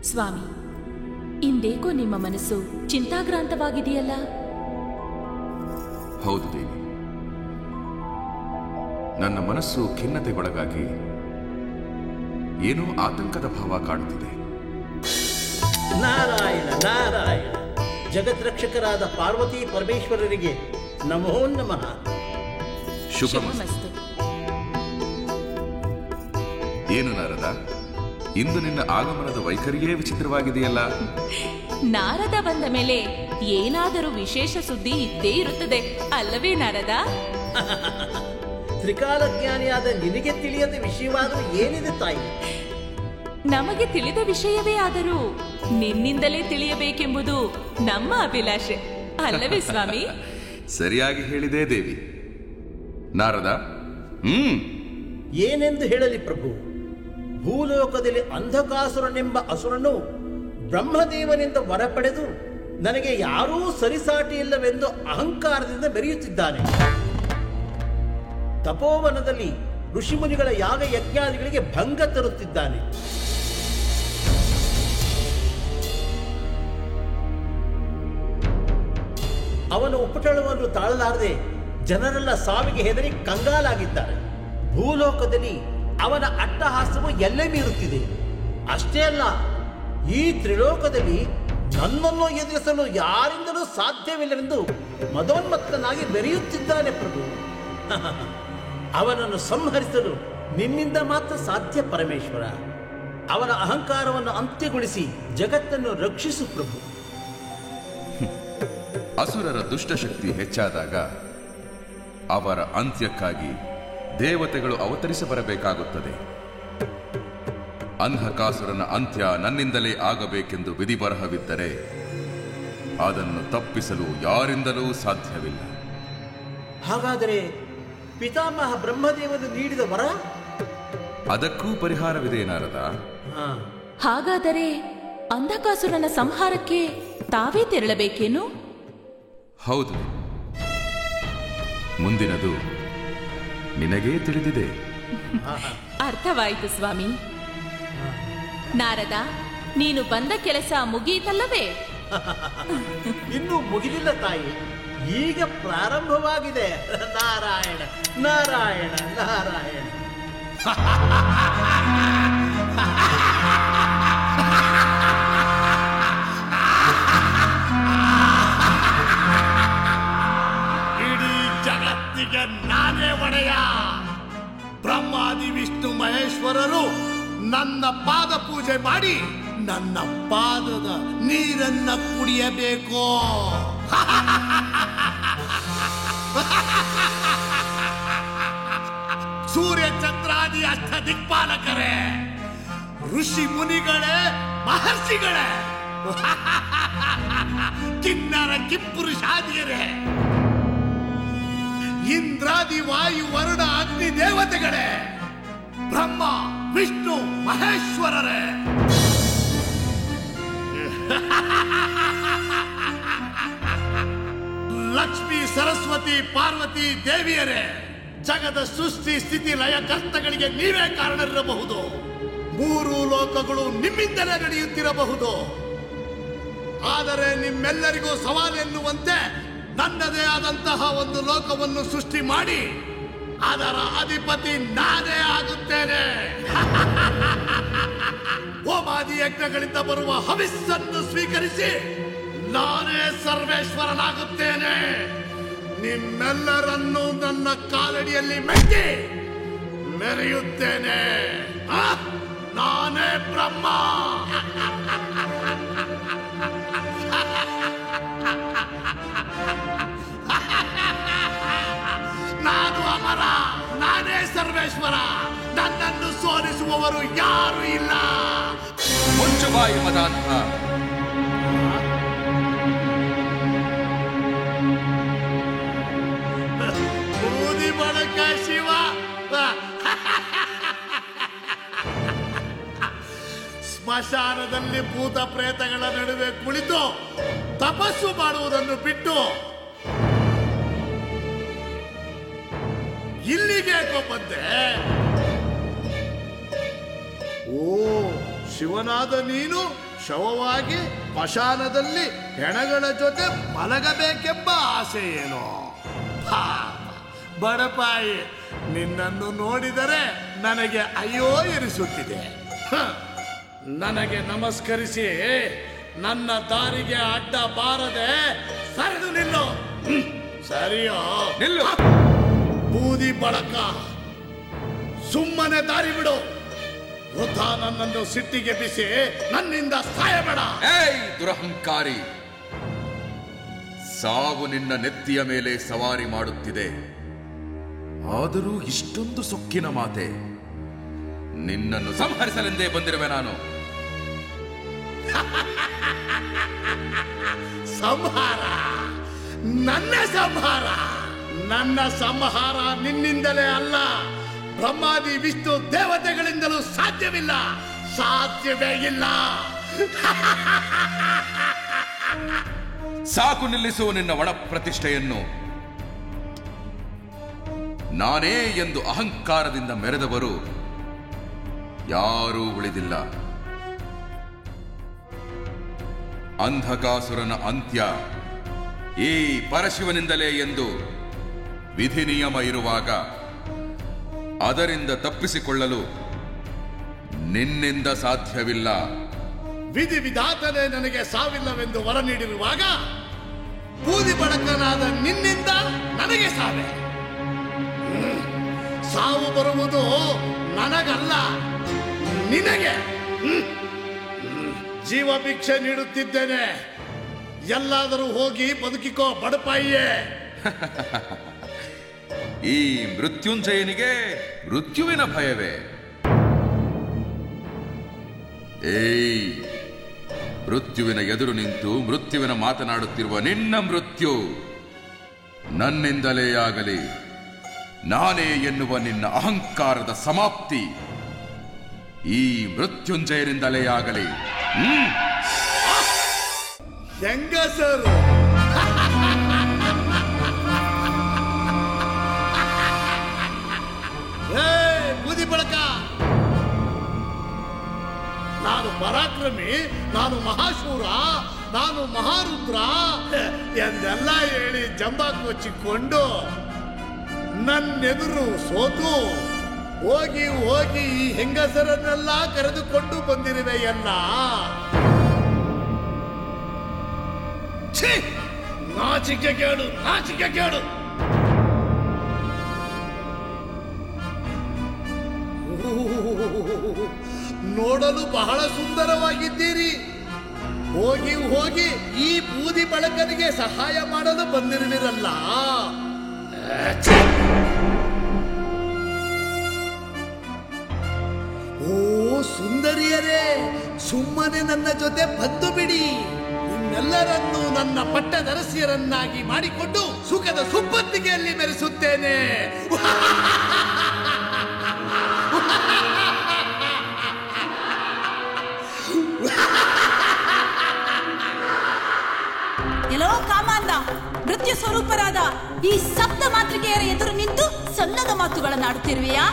ಸ್ವಾಮಿ, ಇಂದೇಕೋ ನಿಮ್ಮ ಮನಸ್ಸು ಚಿಂತಾಗ್ರಾಂತವಾಗಿದೆಯಲ್ಲ? ಹೌದು ದೇವಿ, ನನ್ನ ಮನಸ್ಸು ಖಿನ್ನತೆಗೊಳಗಾಗಿ ಏನೋ ಆತಂಕದ ಭಾವ ಕಾಡುತ್ತಿದೆ. ನಾರಾಯಣ ನಾರಾಯಣ. ಜಗದ್ರಕ್ಷಕರಾದ ಪಾರ್ವತಿ ಪರಮೇಶ್ವರರಿಗೆ ನಮೋ ನಮಃ. ಶುಭಮಸ್ತು. ಏನು ನಾರದ, ಇಂದು ನಿನ್ನ ಆಗಮನದ ವೈಖರಿಯೇ ವಿಚಿತ್ರವಾಗಿದೆಯಲ್ಲ? ನಾರದ ಬಂದ ಮೇಲೆ ಏನಾದರೂ ವಿಶೇಷ ಸುದ್ದಿ ಇದ್ದೇ ಇರುತ್ತದೆ ಅಲ್ಲವೇ ನಾರದ? ತ್ರಿಕಾಲಜ್ಞಾನಿಯಾದ ನಿನಗೆ ತಿಳಿಯದ ವಿಷಯವಾದರೂ ಏನಿದೆ ತಾಯಿ? ನಮಗೆ ತಿಳಿದ ವಿಷಯವೇ ಆದರೂ ನಿನ್ನಿಂದಲೇ ತಿಳಿಯಬೇಕೆಂಬುದು ನಮ್ಮ ಅಭಿಲಾಷೆ ಅಲ್ಲವೇ ಸ್ವಾಮಿ? ಸರಿಯಾಗಿ ಹೇಳಿದೆ ದೇವಿ. ನಾರದ, ಏನೆಂದು ಹೇಳಲಿ ಪ್ರಭು? ಭೂಲೋಕದಲ್ಲಿ ಅಂಧಕಾಸುರನೆಂಬ ಅಸುರನು ಬ್ರಹ್ಮದೇವನಿಂದ ವರ ಪಡೆದು ನನಗೆ ಯಾರೂ ಸರಿಸಾಟಿ ಇಲ್ಲವೆಂದು ಅಹಂಕಾರದಿಂದ ಮೆರೆಯುತ್ತಿದ್ದಾನೆ. ತಪೋವನದಲ್ಲಿ ಋಷಿಮುನಿಗಳ ಯಾಗ ಯಜ್ಞಾದಿಗಳಿಗೆ ಭಂಗ ತರುತ್ತಿದ್ದಾನೆ. ಅವನ ಉಪಟಳವನ್ನು ತಾಳಲಾರದೆ ಜನರೆಲ್ಲ ಸಾವಿಗೆ ಹೆದರಿ ಕಂಗಾಲಾಗಿದ್ದಾರೆ. ಭೂಲೋಕದಲ್ಲಿ ಅವನ ಅಟ್ಟಹಾಸವು ಎಲ್ಲೇ ಮೀರುತ್ತಿದೆ. ಅಷ್ಟೇ ಅಲ್ಲ, ಈ ತ್ರಿಲೋಕದಲ್ಲಿ ನನ್ನನ್ನು ಎದುರಿಸಲು ಯಾರಿಂದಲೂ ಸಾಧ್ಯವಿಲ್ಲವೆಂದು ಮದೋನ್ಮತ್ತನಾಗಿ ಮೆರೆಯುತ್ತಿದ್ದಾನೆ ಪ್ರಭು. ಅವನನ್ನು ಸಂಹರಿಸಲು ನಿನ್ನಿಂದ ಮಾತ್ರ ಸಾಧ್ಯ ಪರಮೇಶ್ವರ. ಅವನ ಅಹಂಕಾರವನ್ನು ಅಂತ್ಯಗೊಳಿಸಿ ಜಗತ್ತನ್ನು ರಕ್ಷಿಸು ಪ್ರಭು. ಅಸುರರ ದುಷ್ಟಶಕ್ತಿ ಹೆಚ್ಚಾದಾಗ ಅವರ ಅಂತ್ಯಕ್ಕಾಗಿ ದೇವತೆಗಳು ಅವತರಿಸಬರಬೇಕಾಗುತ್ತದೆ. ಅಂಧಕಾಸುರನ ಅಂತ್ಯ ನನ್ನಿಂದಲೇ ಆಗಬೇಕೆಂದು ವಿಧಿಬರಹವಿದ್ದರೆ ಅದನ್ನು ತಪ್ಪಿಸಲು ಯಾರಿಂದಲೂ ಸಾಧ್ಯವಿಲ್ಲ. ಹಾಗಾದರೆ ಪಿತಾಮಹ ಬ್ರಹ್ಮದೇವನು ನೀಡಿದ ವರ? ಅದಕ್ಕೂ ಪರಿಹಾರವಿದೆ ನಾರದ. ಹಾಗಾದರೆ ಅಂಧಕಾಸುರನ ಸಂಹಾರಕ್ಕೆ ತಾವೇ ತೆರಳಬೇಕೇನು? ಹೌದು, ಮುಂದಿನದು ನಿನಗೇ ತಿಳಿದಿದೆ. ಅರ್ಥವಾಯಿತು ಸ್ವಾಮಿ. ನಾರದ, ನೀನು ಬಂದ ಕೆಲಸ ಮುಗಿಯಿತಲ್ಲವೇ? ಇನ್ನೂ ಮುಗಿದಿಲ್ಲ ತಾಯಿ, ಈಗ ಪ್ರಾರಂಭವಾಗಿದೆ. ನಾರಾಯಣ ನಾರಾಯಣ ನಾರಾಯಣ. ಇಡೀ ಜಗತ್ತಿಗೆ ನಾನೇ ಒಡೆಯ. ಬ್ರಹ್ಮಾದಿ ವಿಷ್ಣು ಮಹೇಶ್ವರರು ನನ್ನ ಪಾದ ಪೂಜೆ ಮಾಡಿ ನನ್ನ ಪಾದದ ನೀರನ್ನ ಕುಡಿಯಬೇಕು. ಸೂರ್ಯ ಚಂದ್ರಾದಿ ಅಷ್ಟ ದಿಕ್ಪಾಲಕರೇ, ಋಷಿ ಮುನಿಗಳೇ, ಮಹರ್ಷಿಗಳೇ, ಕಿನ್ನರ ಕಿಪ್ಪುರುಷಾದಿಯರೇ, ಇಂದ್ರಾದಿ ವಾಯು ವರುಣ ಅಗ್ನಿ ದೇವತೆಗಳೇ, ಬ್ರಹ್ಮ ವಿಷ್ಣು ಮಹೇಶ್ವರರೇ, ಲಕ್ಷ್ಮೀ ಸರಸ್ವತಿ ಪಾರ್ವತಿ ದೇವಿಯರೇ, ಜಗದ ಸೃಷ್ಟಿ ಸ್ಥಿತಿ ಲಯ ಕರ್ತಗಳಿಗೆ ನೀವೇ ಕಾರಣರಿರಬಹುದು. ಮೂರು ಲೋಕಗಳು ನಿಮ್ಮಿಂದಲೇ ನಡೆಯುತ್ತಿರಬಹುದು. ಆದರೆ ನಿಮ್ಮೆಲ್ಲರಿಗೂ ಸವಾಲು ಎನ್ನುವಂತೆ ನನ್ನದೇ ಆದಂತಹ ಒಂದು ಲೋಕವನ್ನು ಸೃಷ್ಟಿ ಮಾಡಿ ಅದರ ಅಧಿಪತಿ ನಾನೇ ಆಗುತ್ತೇನೆ. ಹೋಮಾದಿ ಯಜ್ಞಗಳಿಂದ ಬರುವ ಹವಿಸ್ಸನ್ನು ಸ್ವೀಕರಿಸಿ ನಾನೇ ಸರ್ವೇಶ್ವರನಾಗುತ್ತೇನೆ. ನಿಮ್ಮೆಲ್ಲರನ್ನೂ ನನ್ನ ಕಾಲಡಿಯಲ್ಲಿ ಮೆಟ್ಟಿ ಮೆರೆಯುತ್ತೇನೆ. ನಾನೇ ಬ್ರಹ್ಮ. ನಾನು ಅಮರ, ನಾನೇ ಸರ್ವೇಶ್ವರ. ನನ್ನನ್ನು ಸೋಲಿಸುವವರು ಯಾರು ಇಲ್ಲ. ಮುಂಚುಬಾಯಿ ಮದಾಂತ. ಬೂದಿ ಬಳಕ ಶಿವ. ಸ್ಮಶಾನದಲ್ಲಿ ಭೂತ ಪ್ರೇತಗಳ ನಡುವೆ ಕುಳಿತು ತಪಸ್ಸು ಮಾಡುವುದನ್ನು ಬಿಟ್ಟು ಇಲ್ಲಿಗೆ ಬಂದೆ. ಓ, ಶಿವನಾದ ನೀನು ಶವವಾಗಿ ಸ್ಮಶಾನದಲ್ಲಿ ಹೆಣಗಳ ಜೊತೆ ಮಲಗಬೇಕೆಂಬ ಆಸೆ ಏನೋ. ಬಡಪಾಯಿ, ನಿನ್ನನ್ನು ನೋಡಿದರೆ ನನಗೆ ಅಯ್ಯೋ ಎನಿಸುತ್ತಿದೆ. ನನಗೆ ನಮಸ್ಕರಿಸಿ ನನ್ನ ದಾರಿಗೆ ಅಡ್ಡ ಬಾರದೆ ಸರಿದು ನಿಲ್ಲು. ಸರಿಯೋ? ನಿಲ್ಲು. ಬೂದಿ ಬಳಕ, ಸುಮ್ಮನೆ ದಾರಿ ಬಿಡು. ವೃದ್ಧ ನನ್ನನ್ನು ಸಿಟ್ಟಿಗೆ ಬಿಸಿ ನನ್ನಿಂದ ಸಾಯಬೇಡ. ಏಯ್ ದುರಹಂಕಾರಿ, ಸಾವು ನಿನ್ನ ನೆತ್ತಿಯ ಮೇಲೆ ಸವಾರಿ ಮಾಡುತ್ತಿದೆ. ಆದರೂ ಇಷ್ಟೊಂದು ಸೊಕ್ಕಿನ ಮಾತೆ. ನಿನ್ನನ್ನು ಸಂಹರಿಸಲೆಂದೇ ಬಂದಿರುವೆ ನಾನು. ಸಂಹಾರ? ನನ್ನ ಸಂಹಾರ? ನನ್ನ ಸಂಹಾರ ನಿನ್ನಿಂದಲೇ ಅಲ್ಲ, ಬ್ರಹ್ಮಾದಿ ವಿಷ್ಣು ದೇವತೆಗಳಿಂದಲೂ ಸಾಧ್ಯವಿಲ್ಲ, ಸಾಧ್ಯವೇ ಇಲ್ಲ. ಸಾಕು, ನಿಲ್ಲಿಸುವ ನಿನ್ನ ಒಣ ಪ್ರತಿಷ್ಠೆಯನ್ನು. ನಾನೇ ಎಂದು ಅಹಂಕಾರದಿಂದ ಮೆರೆದವರು ಯಾರೂ ಉಳಿದಿಲ್ಲ. ಅಂಧಕಾಸುರನ ಅಂತ್ಯ ಈ ಪರಶಿವನಿಂದಲೇ ಎಂದು ವಿಧಿ ನಿಯಮ ಇರುವಾಗ ಅದರಿಂದ ತಪ್ಪಿಸಿಕೊಳ್ಳಲು ನಿನ್ನಿಂದ ಸಾಧ್ಯವಿಲ್ಲ. ವಿಧಿ ವಿಧಾತನೇ ನನಗೆ ಸಾವಿಲ್ಲವೆಂದು ವರ ನೀಡಿರುವಾಗ ಬೂದಿ ಬಳಕನಾದ ನಿನ್ನಿಂದ ನನಗೆ ಸಾವೆ. ಸಾವು ಬರುವುದು ನನಗಲ್ಲ, ನಿನಗೆ. ಜೀವ ಭಿಕ್ಷೆ ನೀಡುತ್ತಿದ್ದೇನೆ, ಎಲ್ಲಾದರೂ ಹೋಗಿ ಬದುಕಿಕೋ ಬಡಪಾಯಿಯೇ. ಈ ಮೃತ್ಯುಂಜಯನಿಗೆ ಮೃತ್ಯುವಿನ ಭಯವೇ? ಏಯ್, ಮೃತ್ಯುವಿನ ಎದುರು ನಿಂತು ಮೃತ್ಯುವಿನ ಮಾತನಾಡುತ್ತಿರುವ ನಿನ್ನ ಮೃತ್ಯು ನನ್ನಿಂದಲೇ ಆಗಲಿ, ನಾನೇ ಎನ್ನುವ ನಿನ್ನ ಅಹಂಕಾರದ ಸಮಾಪ್ತಿ ಈ ಮೃತ್ಯುಂಜಯನಿಂದಲೇ ಆಗಲಿ. ಹೆಂಗಸರು ಬೂದಿ ಬಳಕ, ನಾನು ಪರಾಕ್ರಮಿ, ನಾನು ಮಹಾಶೂರ, ನಾನು ಮಹಾರುದ್ರ ಎಂದೆಲ್ಲ ಹೇಳಿ ಜಂಬ ಕೊಚ್ಚಿಕೊಂಡು ನನ್ನೆದುರು ಸೋತು ಹೋಗಿ ಹೋಗಿ ಈ ಹೆಂಗಸರನ್ನೆಲ್ಲ ಕರೆದುಕೊಂಡು ಬಂದಿರುವೆಯಲ್ಲ. ನಾಚಿಕೆ ಕೇಳು, ನಾಚಿಕೆ ಕೇಳು. ನೋಡಲು ಬಹಳ ಸುಂದರವಾಗಿದ್ದೀರಿ. ಹೋಗಿ ಹೋಗಿ ಈ ಬೂದಿ ಬಳಕನಿಗೆ ಸಹಾಯ ಮಾಡಲು ಬಂದಿರುವಿರಲ್ಲ. ಓ ಸುಂದರಿಯರೇ, ಸುಮ್ಮನೆ ನನ್ನ ಜೊತೆ ಬಂದು ಬಿಡಿ. ನಿಮ್ಮೆಲ್ಲರನ್ನೂ ನನ್ನ ಪಟ್ಟದರಸಿಯರನ್ನಾಗಿ ಮಾಡಿಕೊಂಡು ಸುಖದ ಸುಪ್ಪತ್ತಿಗೆಯಲ್ಲಿ ಮೆರೆಸುತ್ತೇನೆ. ಎಲ್ಲೋ ಕಾಮಾಂಧ, ಮೃತ್ಯು ಸ್ವರೂಪರಾದ ಈ ಸಪ್ತ ಮಾತೃಕೆಯರ ಎದುರು ನಿಂತು ಸಲ್ಲದ ಮಾತುಗಳನ್ನಾಡುತ್ತಿರುವೆಯಾ?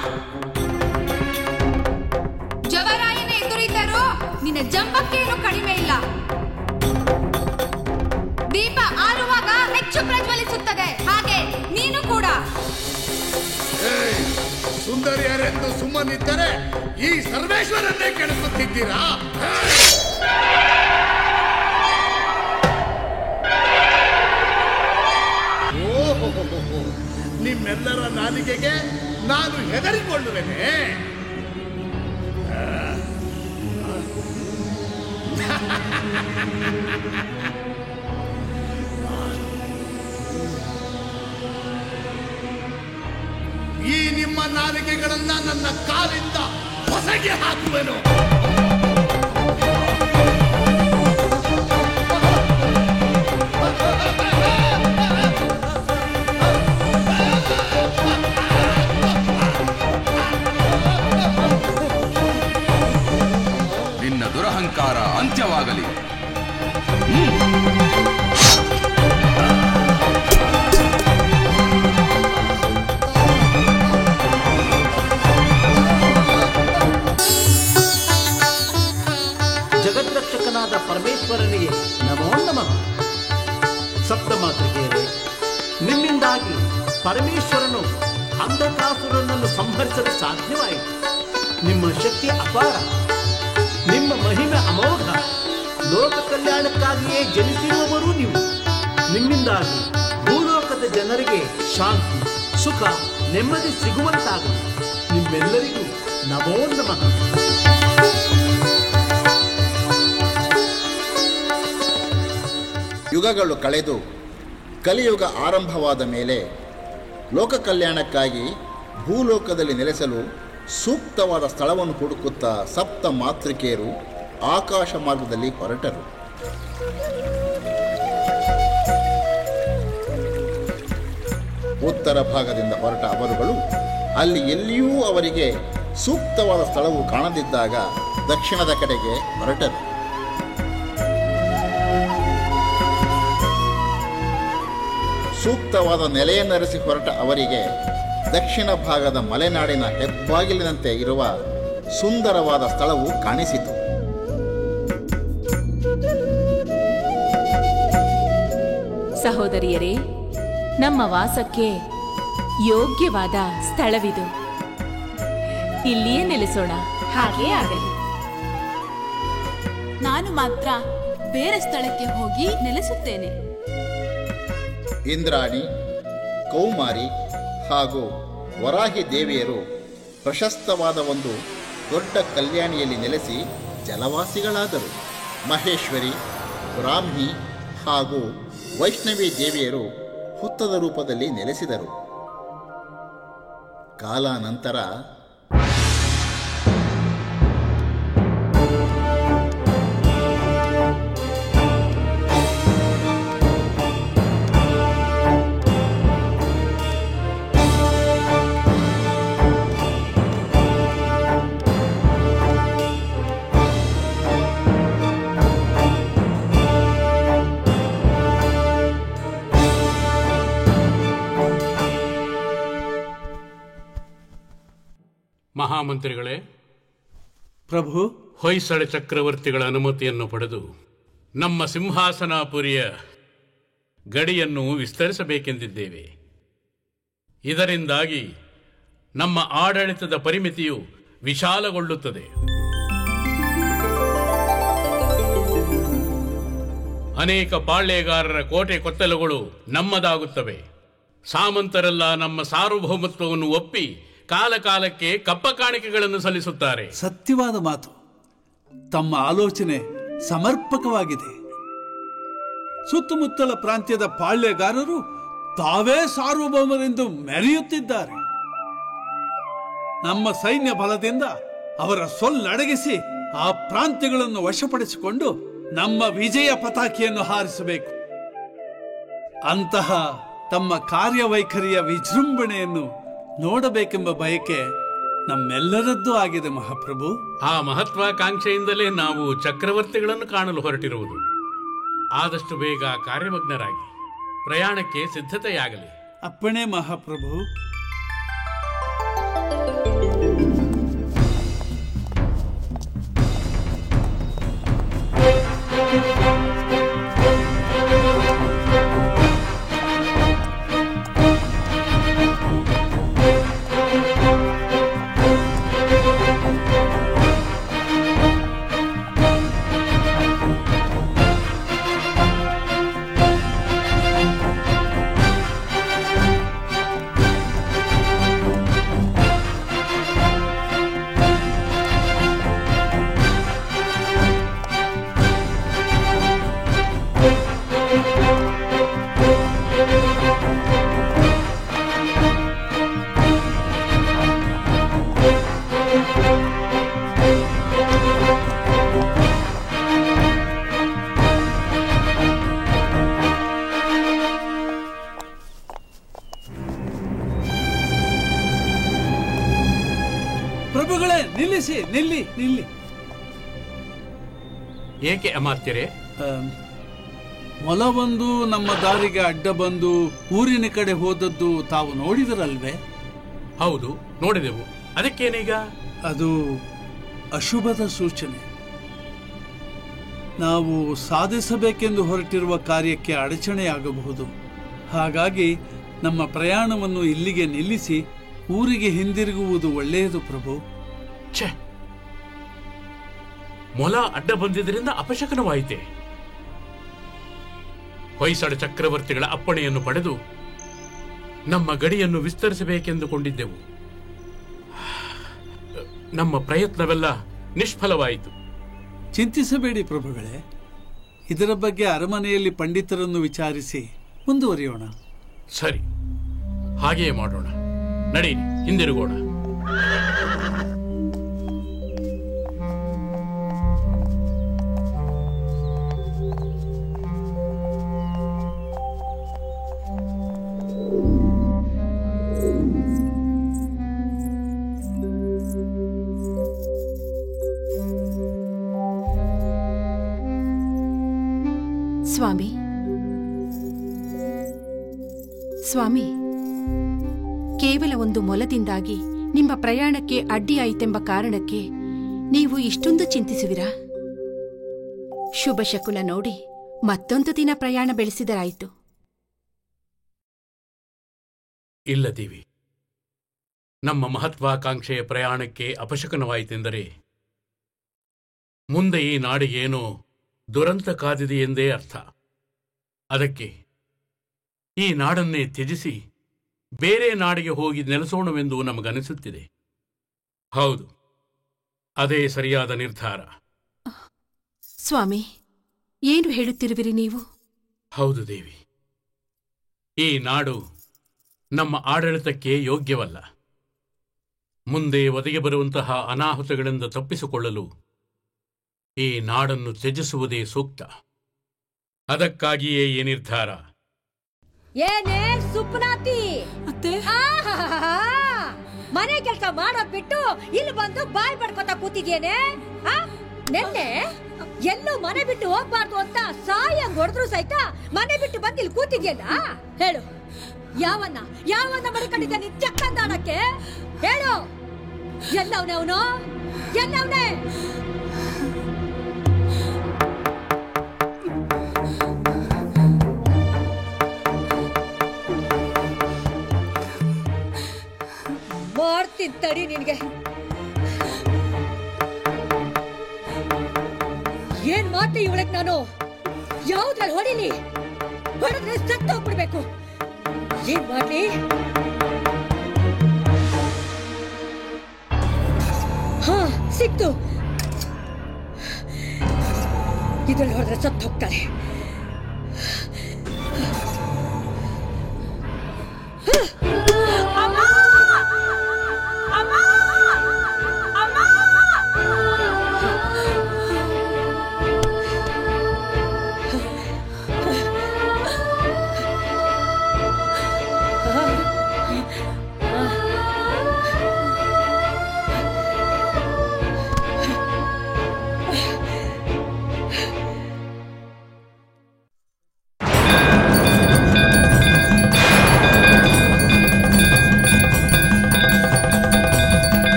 ಜವರಾಯನ ಎದುರಿದ್ದರೂ ನಿನ್ನ ಜಂಬಕ್ಕೇನು ಕಡಿಮೆ ಇಲ್ಲ. ದೀಪ ಆರುವಾಗ ಹೆಚ್ಚು ಪ್ರಜ್ವಲಿಸುತ್ತದೆ, ಹಾಗೆ ನೀನು ಕೂಡ. ಸುಂದರಿಯರೆಂದು ಸುಮ್ಮನಿದ್ದರೆ ಈ ಸರ್ವೇಶ್ವರನ್ನೇ ಕೆಡಿಸುತ್ತಿದ್ದೀರಾ? ನಿಮ್ಮೆಲ್ಲರ ನಾಲಿಗೆಗೆ ನಾನು ಹೆದರಿಕೊಳ್ಳುವೆನೆ. ಈ ನಿಮ್ಮ ನಾಲಿಗೆಗಳನ್ನ ನನ್ನ ಕಾಲಿಂದ ಹೊಸಗೆ ಹಾಕುವೆನು. ನಿನ್ನ ದುರಹಂಕಾರ ಅಂತ್ಯವಾಗಲಿ. ಪರಮೇಶ್ವರನು ಅಂಧಕಾಸುರನನ್ನು ಸಂಹರಿಸಲು ಸಾಧ್ಯವಾಯಿತು. ನಿಮ್ಮ ಶಕ್ತಿ ಅಪಾರ, ನಿಮ್ಮ ಮಹಿಮೆ ಅಮೋಘ. ಲೋಕ ಕಲ್ಯಾಣಕ್ಕಾಗಿಯೇ ಜನಿಸಿರುವವರು ನೀವು. ನಿಮ್ಮಿಂದಾಗಿ ಭೂಲೋಕದ ಜನರಿಗೆ ಶಾಂತಿ, ಸುಖ, ನೆಮ್ಮದಿ ಸಿಗುವಂತಾಗಲಿ. ನಿಮ್ಮೆಲ್ಲರಿಗೂ ನಮೋ ನಮಃ. ಯುಗಗಳು ಕಳೆದು ಕಲಿಯುಗ ಆರಂಭವಾದ ಮೇಲೆ ಲೋಕ ಕಲ್ಯಾಣಕ್ಕಾಗಿ ಭೂಲೋಕದಲ್ಲಿ ನೆಲೆಸಲು ಸೂಕ್ತವಾದ ಸ್ಥಳವನ್ನು ಹುಡುಕುತ್ತಾ ಸಪ್ತ ಮಾತೃಕೆಯರು ಆಕಾಶ ಮಾರ್ಗದಲ್ಲಿ ಹೊರಟರು. ಉತ್ತರ ಭಾಗದಿಂದ ಹೊರಟ ಅವರುಗಳು ಅಲ್ಲಿ ಎಲ್ಲಿಯೂ ಅವರಿಗೆ ಸೂಕ್ತವಾದ ಸ್ಥಳವು ಕಾಣದಿದ್ದಾಗ ದಕ್ಷಿಣದ ಕಡೆಗೆ ಹೊರಟರು. ಸೂಕ್ತವಾದ ನೆಲೆಯನ್ನರಿಸಿ ಹೊರಟ ಅವರಿಗೆ ದಕ್ಷಿಣ ಭಾಗದ ಮಲೆನಾಡಿನ ಹೆಬ್ಬಾಗಿಲಿನಂತೆ ಇರುವ ಸುಂದರವಾದ ಸ್ಥಳವು ಕಾಣಿಸಿತು. ಸಹೋದರಿಯರೇ, ನಮ್ಮ ವಾಸಕ್ಕೆ ಯೋಗ್ಯವಾದ ಸ್ಥಳವಿದು. ಇಲ್ಲಿಯೇ ನೆಲೆಸೋಣ. ಹಾಗೇ ಆಗಲಿ. ನಾನು ಮಾತ್ರ ಬೇರೆ ಸ್ಥಳಕ್ಕೆ ಹೋಗಿ ನೆಲೆಸುತ್ತೇನೆ. ಇಂದ್ರಾಣಿ, ಕೌಮಾರಿ ಹಾಗೂ ವರಾಹಿ ದೇವಿಯರು ಪ್ರಶಸ್ತವಾದ ಒಂದು ದೊಡ್ಡ ಕಲ್ಯಾಣಿಯಲ್ಲಿ ನೆಲೆಸಿ ಜಲವಾಸಿಗಳಾದರು. ಮಹೇಶ್ವರಿ, ಬ್ರಾಹ್ಮಿ ಹಾಗೂ ವೈಷ್ಣವಿ ದೇವಿಯರು ಹುತ್ತದ ರೂಪದಲ್ಲಿ ನೆಲೆಸಿದರು. ಕಾಲಾನಂತರ ಮಹಾಮಂತ್ರಿಗಳೇ, ಪ್ರಭು, ಹೊಯ್ಸಳ ಚಕ್ರವರ್ತಿಗಳ ಅನುಮತಿಯನ್ನು ಪಡೆದು ನಮ್ಮ ಸಿಂಹಾಸನಪುರಿಯ ಗಡಿಯನ್ನು ವಿಸ್ತರಿಸಬೇಕೆಂದಿದ್ದೇವೆ. ಇದರಿಂದಾಗಿ ನಮ್ಮ ಆಡಳಿತದ ಪರಿಮಿತಿಯು ವಿಶಾಲಗೊಳ್ಳುತ್ತದೆ. ಅನೇಕ ಪಾಳ್ಯಗಾರರ ಕೋಟೆ ಕೊತ್ತಲುಗಳು ನಮ್ಮದಾಗುತ್ತವೆ. ಸಾಮಂತರೆಲ್ಲ ನಮ್ಮ ಸಾರ್ವಭೌಮತ್ವವನ್ನು ಒಪ್ಪಿ ಕಾಲಕಾಲಕ್ಕೆ ಕಪ್ಪ ಕಾಣಿಕೆಗಳನ್ನು ಸಲ್ಲಿಸುತ್ತಾರೆ. ಸತ್ಯವಾದ ಮಾತು. ತಮ್ಮ ಆಲೋಚನೆ ಸಮರ್ಪಕವಾಗಿದೆ. ಸುತ್ತಮುತ್ತಲ ಪ್ರಾಂತ್ಯದ ಪಾಳ್ಯಗಾರರು ತಾವೇ ಸಾರ್ವಭೌಮರೆಂದು ಮೆರೆಯುತ್ತಿದ್ದಾರೆ. ನಮ್ಮ ಸೈನ್ಯ ಬಲದಿಂದ ಅವರ ಸೊಲ್ಲಡಗಿಸಿ ಆ ಪ್ರಾಂತ್ಯಗಳನ್ನು ವಶಪಡಿಸಿಕೊಂಡು ನಮ್ಮ ವಿಜಯ ಪತಾಕೆಯನ್ನು ಹಾರಿಸಬೇಕು. ಅಂತಹ ತಮ್ಮ ಕಾರ್ಯವೈಖರಿಯ ವಿಜೃಂಭಣೆಯನ್ನು ನೋಡಬೇಕೆಂಬ ಬಯಕೆ ನಮ್ಮೆಲ್ಲರದ್ದೂ ಆಗಿದೆ ಮಹಾಪ್ರಭು. ಆ ಮಹತ್ವಾಕಾಂಕ್ಷೆಯಿಂದಲೇ ನಾವು ಚಕ್ರವರ್ತಿಗಳನ್ನು ಕಾಣಲು ಹೊರಟಿರುವುದು. ಆದಷ್ಟು ಬೇಗ ಕಾರ್ಯಮಗ್ನರಾಗಿ ಪ್ರಯಾಣಕ್ಕೆ ಸಿದ್ಧತೆಯಾಗಲಿ. ಅಪ್ಪಣೆ ಮಹಾಪ್ರಭು. ಪ್ರಭುಗಳೇ, ನಿಲ್ಲಿಸಿ, ನಿಲ್ಲಿ ನಿಲ್ಲಿ. ಏಕೆ ಅಮಾತ್ಯರೇ? ಮೊಲವೊಂದು ನಮ್ಮ ದಾರಿಗೆ ಅಡ್ಡ ಬಂದು ಊರಿನ ಕಡೆ ಹೋದದ್ದು ತಾವು ನೋಡಿದರಲ್ವೇ? ಹೌದು, ನೋಡಿದೆವು. ಅದಕ್ಕೇನೀಗ? ಅದು ಅಶುಭದ ಸೂಚನೆ. ನಾವು ಸಾಧಿಸಬೇಕೆಂದು ಹೊರಟಿರುವ ಕಾರ್ಯಕ್ಕೆ ಅಡಚಣೆಯಾಗಬಹುದು. ಹಾಗಾಗಿ ನಮ್ಮ ಪ್ರಯಾಣವನ್ನು ಇಲ್ಲಿಗೆ ನಿಲ್ಲಿಸಿ ಊರಿಗೆ ಹಿಂದಿರುಗುವುದು ಒಳ್ಳೆಯದು ಪ್ರಭು. ಛೆ, ಮೊಲ ಅಡ್ಡ ಬಂದಿದ್ದರಿಂದ ಅಪಶಕನವಾಯಿತೆ. ಹೊಯ್ಸಳ ಚಕ್ರವರ್ತಿಗಳ ಅಪ್ಪಣೆಯನ್ನು ಪಡೆದು ನಮ್ಮ ಗಡಿಯನ್ನು ವಿಸ್ತರಿಸಬೇಕೆಂದುಕೊಂಡಿದ್ದೆವು. ನಮ್ಮ ಪ್ರಯತ್ನವೆಲ್ಲ ನಿಷ್ಫಲವಾಯಿತು. ಚಿಂತಿಸಬೇಡಿ ಪ್ರಭುಗಳೇ, ಇದರ ಬಗ್ಗೆ ಅರಮನೆಯಲ್ಲಿ ಪಂಡಿತರನ್ನು ವಿಚಾರಿಸಿ ಮುಂದುವರಿಯೋಣ. ಸರಿ, ಹಾಗೆಯೇ ಮಾಡೋಣ. ನಡಿ, ಹಿಂದಿರುಗೋಣ. ಸ್ವಾಮಿ, ಸ್ವಾಮಿ, ಕೇವಲ ಒಂದು ಮೊಲದಿಂದಾಗಿ ನಿಮ್ಮ ಪ್ರಯಾಣಕ್ಕೆ ಅಡ್ಡಿಯಾಯಿತೆಂಬ ಕಾರಣಕ್ಕೆ ನೀವು ಇಷ್ಟೊಂದು ಚಿಂತಿಸುವಿರಾ? ಶುಭ ಶಕುನ ನೋಡಿ ಮತ್ತೊಂದು ದಿನ ಪ್ರಯಾಣ ಬೆಳೆಸಿದರಾಯಿತು. ಇಲ್ಲ ದೇವಿ, ನಮ್ಮ ಮಹತ್ವಾಕಾಂಕ್ಷೆಯ ಪ್ರಯಾಣಕ್ಕೆ ಅಪಶಕನವಾಯಿತೆಂದರೆ ಮುಂದೆ ಈ ನಾಡಿಗೇನೋ ದುರಂತ ಕಾದಿದೆ ಎಂದೇ ಅರ್ಥ. ಅದಕ್ಕೆ ಈ ನಾಡನ್ನೇ ತ್ಯಜಿಸಿ ಬೇರೆ ನಾಡಿಗೆ ಹೋಗಿ ನೆಲೆಸೋಣವೆಂದು ನಮಗನಿಸುತ್ತಿದೆ. ಹೌದು, ಅದೇ ಸರಿಯಾದ ನಿರ್ಧಾರ. ಸ್ವಾಮಿ, ಏನು ಹೇಳುತ್ತಿರುವಿರಿ ನೀವು? ಹೌದು ದೇವಿ, ಈ ನಾಡು ನಮ್ಮ ಆಡಳಿತಕ್ಕೆ ಯೋಗ್ಯವಲ್ಲ. ಮುಂದೆ ಒದಗಿ ಬರುವಂತಹ ಅನಾಹುತಗಳಿಂದ ತಪ್ಪಿಸಿಕೊಳ್ಳಲು ಈ ನಾಡನ್ನು ತ್ಯಜಿಸುವುದೇ ಸೂಕ್ತ. ಅದಕ್ಕಾಗಿಯೇ ಈ ನಿರ್ಧಾರ. ಏನೇ ಸುಪ್ನಾತಿ, ಮನೆ ಕೆಲಸ ಮಾಡೋದ್ ಬಿಟ್ಟು ಇಲ್ಲಿ ಬಂದು ಬಾಯ್ ಪಡ್ಕೊತ ಕೂತಿದ್ಯೇನೆ? ನೆನ್ನೆ ಎಲ್ಲೂ ಮನೆ ಬಿಟ್ಟು ಹೋಗ್ಬಾರ್ದು ಅಂತ ಸಾಯಂಗ್ ಹೊಡೆದ್ರು ಸಹಿತ ಮನೆ ಬಿಟ್ಟು ಬಂದು ಇಲ್ಲಿ ಕೂತಿದ್ಯಲ್ಲ? ಹೇಳು, ಯಾವನ್ನ ಮಡಿಕೊಂಡಿದ್ದ ನಿನ್ ಚಕ್ಕಂದಾಡಕ್ಕೆ? ಹೇಳು, ಎಲ್ಲವನೇ ಅವನು? ಎಲ್ಲವನೇ? ಮಾಡ್ತೀನಿ ತಡಿ ನಿನ್ಗೆ. ಏನ್ ಮಾಡ್ತಿ ಇವಳಕ್ ನಾನು? ಯಾವ್ದ್ರಲ್ಲಿ ಹೊಡಿಲಿ? ಹೊಡೆದ್ರೆ ಸತ್ತು ಹೋಗ್ಬಿಡ್ಬೇಕು. ಏನ್ ಮಾಡ್ಲಿ? ಹಾ, ಸಿಕ್ತು. ಇದ್ರಲ್ಲಿ ಹೊಡೆದ್ರೆ ಸತ್ತು ಹೋಗ್ತಾಳೆ.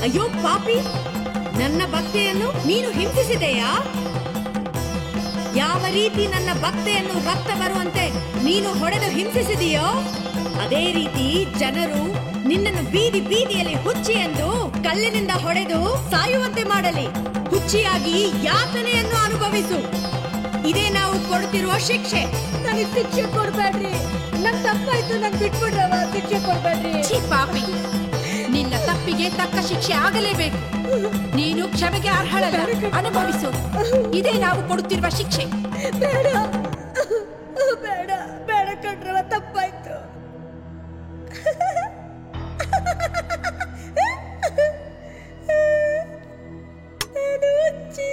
ಅಯ್ಯೋ ಪಾಪಿ, ನನ್ನ ಭಕ್ತೆಯನ್ನು ನೀನು ಹಿಂಸಿಸಿದೆಯಾ? ಯಾವ ರೀತಿ ನನ್ನ ಭಕ್ತೆಯನ್ನು ರಕ್ತ ಬರುವಂತೆ ನೀನು ಹೊಡೆದು ಹಿಂಸಿಸಿದೆಯೋ ಅದೇ ರೀತಿ ಜನರು ನಿನ್ನನ್ನು ಬೀದಿ ಬೀದಿಯಲ್ಲಿ ಹುಚ್ಚಿ ಎಂದು ಕಲ್ಲಿನಿಂದ ಹೊಡೆದು ಸಾಯುವಂತೆ ಮಾಡಲಿ. ಹುಚ್ಚಿಯಾಗಿ ಯಾತನೆಯನ್ನು ಅನುಭವಿಸು. ಇದೇ ನಾವು ಕೊಡುತ್ತಿರುವ ಶಿಕ್ಷೆ. ನನಗೆ ಶಿಕ್ಷೆ ಕೊಡ್ಬೇಡ್ರಿ, ನನ್ ತಪ್ಪಾಯ್ತು, ನನ್ ಬಿಟ್ಬಿಡ್ರವ, ಶಿಕ್ಷೆ ಕೊಡ್ಬೇಡ್ರಿ. ಪಾಪಿ, ನಿನ್ನ ತಪ್ಪಿಗೆ ತಕ್ಕ ಶಿಕ್ಷೆ ಆಗಲೇಬೇಕು. ನೀನು ಕ್ಷಮೆಗೆ ಅರ್ಹಳಲ್ಲ, ಅನುಭವಿಸು. ಇದೇ ನಾವು ಕೊಡುತ್ತಿರುವ ಶಿಕ್ಷೆ. ಬೇಡ ಬೇಡ ಬೇಡ ಕಣ್ರವ, ತಪ್ಪಾಯ್ತು. ನಾನು ಹುಚ್ಚಿ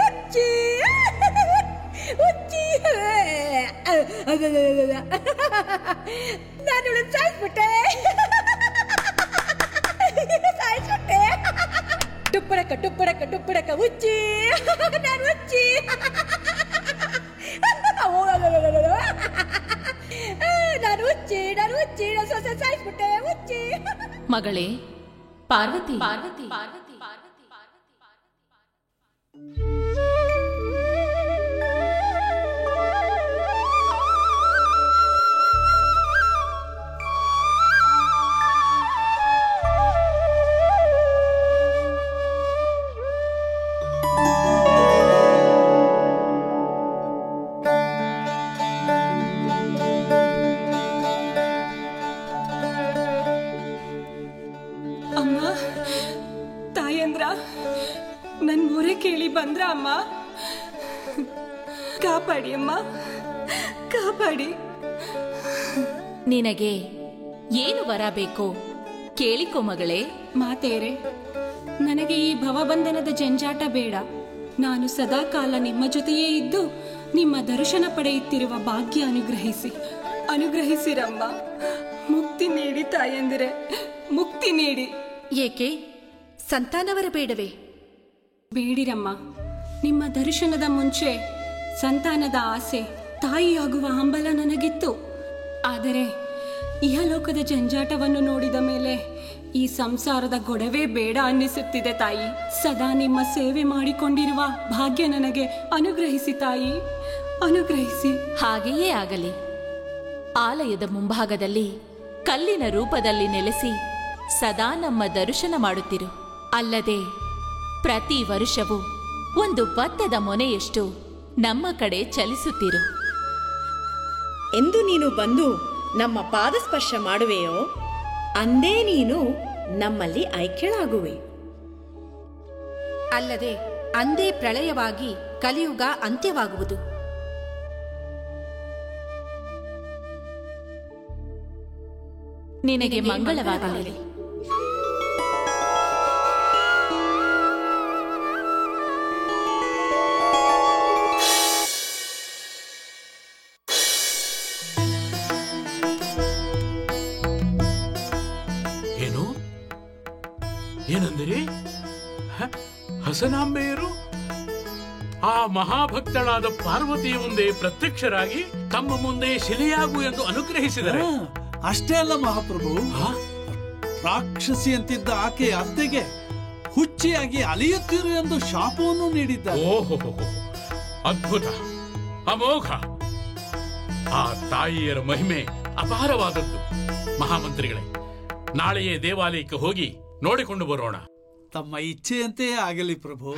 ಹುಚ್ಚಿ ಹುಚ್ಚಿ. ನಾನು ಸಾಯಿಸ್ಬಿಟ್ಟೆ ಸಾಯಿಸ್ಬಿಟ್ಟೆ. ಟುಪ್ಪಡಕ ಟುಪ್ಪಡಕ ಟುಪ್ಪಡಕ ಹುಚ್ಚಿ, ನಾನು ಹುಚ್ಚಿ. ಹುಚ್ಚಿನ ಸೊಸೆ ಸಾಯಿಸ್ಬಿಟ್ಟೆ ಹುಚ್ಚಿ. ಮಗಳೇ ಪಾರ್ವತಿ ಪಾರ್ವತಿ ಪಾರ್ವತಿ ನನ್ ಮೊರೆ ಕೇಳಿ ಬಂದ್ರ ಅಮ್ಮ? ಕಾಪಾಡಿ ಅಮ್ಮ, ಕಾಪಾಡಿ. ನಿನಗೆ ಏನು ವರ ಬೇಕು ಕೇಳಿಕೊ ಮಗಳೇ. ಮಾತೇರೆ, ನನಗೆ ಈ ಭವಬಂಧನದ ಜಂಜಾಟ ಬೇಡ. ನಾನು ಸದಾಕಾಲ ನಿಮ್ಮ ಜೊತೆಯೇ ಇದ್ದು ನಿಮ್ಮ ದರ್ಶನ ಪಡೆಯುತ್ತಿರುವ ಭಾಗ್ಯ ಅನುಗ್ರಹಿಸಿರಮ್ಮ. ಮುಕ್ತಿ ನೀಡಿ ತಾಯಂದಿರೆ, ಮುಕ್ತಿ ನೀಡಿ. ಏಕೆ ಸಂತಾನವರ ಬೇಡವೇ? ಬೇಡಿರಮ್ಮ. ನಿಮ್ಮ ದರ್ಶನದ ಮುಂಚೆ ಸಂತಾನದ ಆಸೆ, ತಾಯಿಯಾಗುವ ಹಂಬಲ ನನಗಿತ್ತು. ಆದರೆ ಇಹಲೋಕದ ಜಂಜಾಟವನ್ನು ನೋಡಿದ ಮೇಲೆ ಈ ಸಂಸಾರದ ಗೊಡವೆ ಬೇಡ ಅನ್ನಿಸುತ್ತಿದೆ ತಾಯಿ. ಸದಾ ನಿಮ್ಮ ಸೇವೆ ಮಾಡಿಕೊಂಡಿರುವ ಭಾಗ್ಯ ನನಗೆ ಅನುಗ್ರಹಿಸಿ ತಾಯಿ, ಅನುಗ್ರಹಿಸಿ. ಹಾಗೆಯೇ ಆಗಲಿ. ಆಲಯದ ಮುಂಭಾಗದಲ್ಲಿ ಕಲ್ಲಿನ ರೂಪದಲ್ಲಿ ನೆಲೆಸಿ ಸದಾ ನಮ್ಮ ದರ್ಶನ ಮಾಡುತ್ತಿರು. ಅಲ್ಲದೆ ಪ್ರತಿ ವರ್ಷವೂ ಒಂದು ಭತ್ತದ ಮೊನೆಯಷ್ಟು ನಮ್ಮ ಕಡೆ ಚಲಿಸುತ್ತಿರು. ಎಂದು ನೀನು ಬಂದು ನಮ್ಮ ಪಾದಸ್ಪರ್ಶ ಮಾಡುವೆಯೋ ಅಂದೇ ನೀನು ನಮ್ಮಲ್ಲಿ ಐಕ್ಯಳಾಗುವೆ. ಅಲ್ಲದೆ ಅಂದೇ ಪ್ರಳಯವಾಗಿ ಕಲಿಯುಗ ಅಂತ್ಯವಾಗುವುದು. ನಿನಗೆ ಮಂಗಳವಾಗಲಿ. ಏನಂದಿರಿ? ಹಸನಾಂಬೆಯರು ಆ ಮಹಾಭಕ್ತಳಾದ ಪಾರ್ವತಿಯ ಮುಂದೆ ಪ್ರತ್ಯಕ್ಷರಾಗಿ ತಮ್ಮ ಮುಂದೆ ಶಿಲೆಯಾಗು ಎಂದು ಅನುಗ್ರಹಿಸಿದರೆ? ಅಷ್ಟೇ ಅಲ್ಲ ಮಹಾಪ್ರಭು, ರಾಕ್ಷಸಿ ಅಂತಿದ್ದ ಆಕೆಯ ಅತ್ತೆಗೆ ಹುಚ್ಚಿಯಾಗಿ ಅಲಿಯುತ್ತಿರು ಎಂದು ಶಾಪವನ್ನು ನೀಡಿದ್ದಾರೆ. ಓಹೋ, ಅದ್ಭುತ, ಅಮೋಘ! ಆ ತಾಯಿಯರ ಮಹಿಮೆ ಅಪಾರವಾದದ್ದು. ಮಹಾಮಂತ್ರಿಗಳೇ, ನಾಳೆಯೇ ದೇವಾಲಯಕ್ಕೆ ಹೋಗಿ ನೋಡಿಕೊಂಡು ಬರೋಣ. ತಮ್ಮ ಇಚ್ಛೆಯಂತೆಯೇ ಆಗಲಿ ಪ್ರಭು.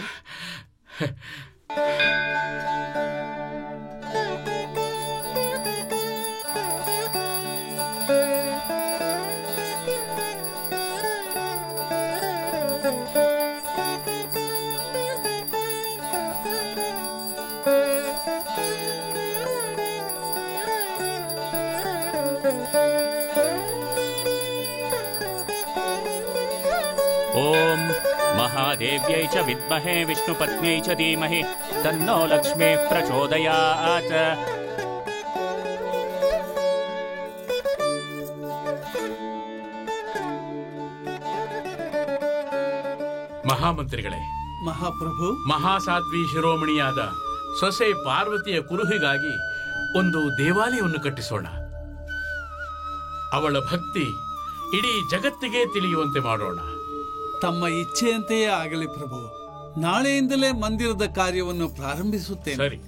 ಓಂ ಮಹಾದೇವ್ಯೈ ಚ ವಿದ್ಮಹೇ ವಿಷ್ಣುಪತ್ನ್ಯೈ ಚ ಧೀಮಹಿ ತನ್ನೋ ಲಕ್ಷ್ಮೀ ಪ್ರಚೋದಯಾತ್. ಮಹಾಮಂತ್ರಿಗಳೇ, ಮಹಾಪ್ರಭು, ಮಹಾಸಾಧ್ವಿ ಶಿರೋಮಣಿಯಾದ ಸೊಸೆ ಪಾರ್ವತಿಯ ಕುರುಹಿಗಾಗಿ ಒಂದು ದೇವಾಲಯವನ್ನು ಕಟ್ಟಿಸೋಣ. ಅವಳ ಭಕ್ತಿ ಇಡೀ ಜಗತ್ತಿಗೆ ತಿಳಿಯುವಂತೆ ಮಾಡೋಣ. ತಮ್ಮ ಇಚ್ಛೆಯಂತೆಯೇ ಆಗಲಿ ಪ್ರಭು. ನಾಳೆಯಿಂದಲೇ ಮಂದಿರದ ಕಾರ್ಯವನ್ನು ಪ್ರಾರಂಭಿಸುತ್ತೇನೆ. ಸರಿ.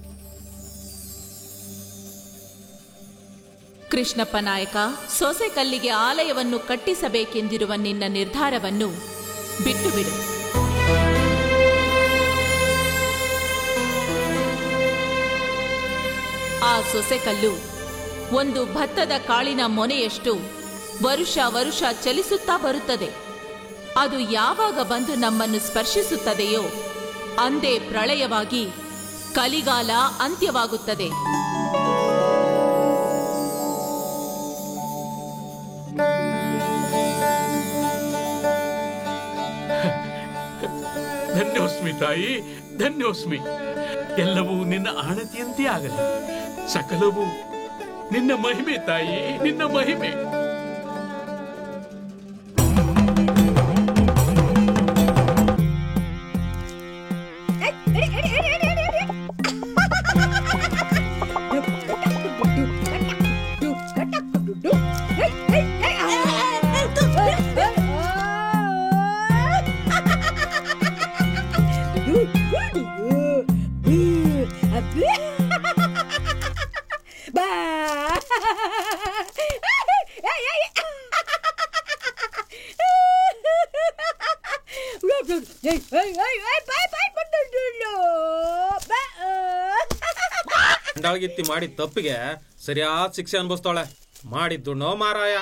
ಕೃಷ್ಣಪ್ಪ ನಾಯಕ, ಸೊಸೆ ಕಲ್ಲಿಗೆ ಆಲಯವನ್ನು ಕಟ್ಟಿಸಬೇಕೆಂದಿರುವ ನಿನ್ನ ನಿರ್ಧಾರವನ್ನು ಬಿಟ್ಟು ಬಿಡು. ಆ ಸೊಸೆ ಕಲ್ಲು ಒಂದು ಭತ್ತದ ಕಾಳಿನ ಮೊನೆಯಷ್ಟು ವರುಷ ವರುಷ ಚಲಿಸುತ್ತಾ ಬರುತ್ತದೆ. ಅದು ಯಾವಾಗ ಬಂದು ನಮ್ಮನ್ನು ಸ್ಪರ್ಶಿಸುತ್ತದೆಯೋ ಅಂದೇ ಪ್ರಳಯವಾಗಿ ಕಲಿಗಾಲ ಅಂತ್ಯವಾಗುತ್ತದೆ. ಧನ್ಯೋಸ್ಮಿ ತಾಯಿ, ಧನ್ಯೋಸ್ಮಿ. ಎಲ್ಲವೂ ನಿನ್ನ ಆಣತಿಯಂತೆ ಆಗಲಿ. ಸಕಲವೂ ನಿನ್ನ ಮಹಿಮೆ ತಾಯಿ, ನಿನ್ನ ಮಹಿಮೆ. ಗಂಡಾಳ್ಗಿತ್ತಿ ಮಾಡಿದ ತಪ್ಪಿಗೆ ಸರಿಯಾದ ಶಿಕ್ಷೆ ಅನ್ಭವಿಸ್ತಾಳೆ. ಮಾಡಿದ್ದು ನೋ ಮಾರಾಯ.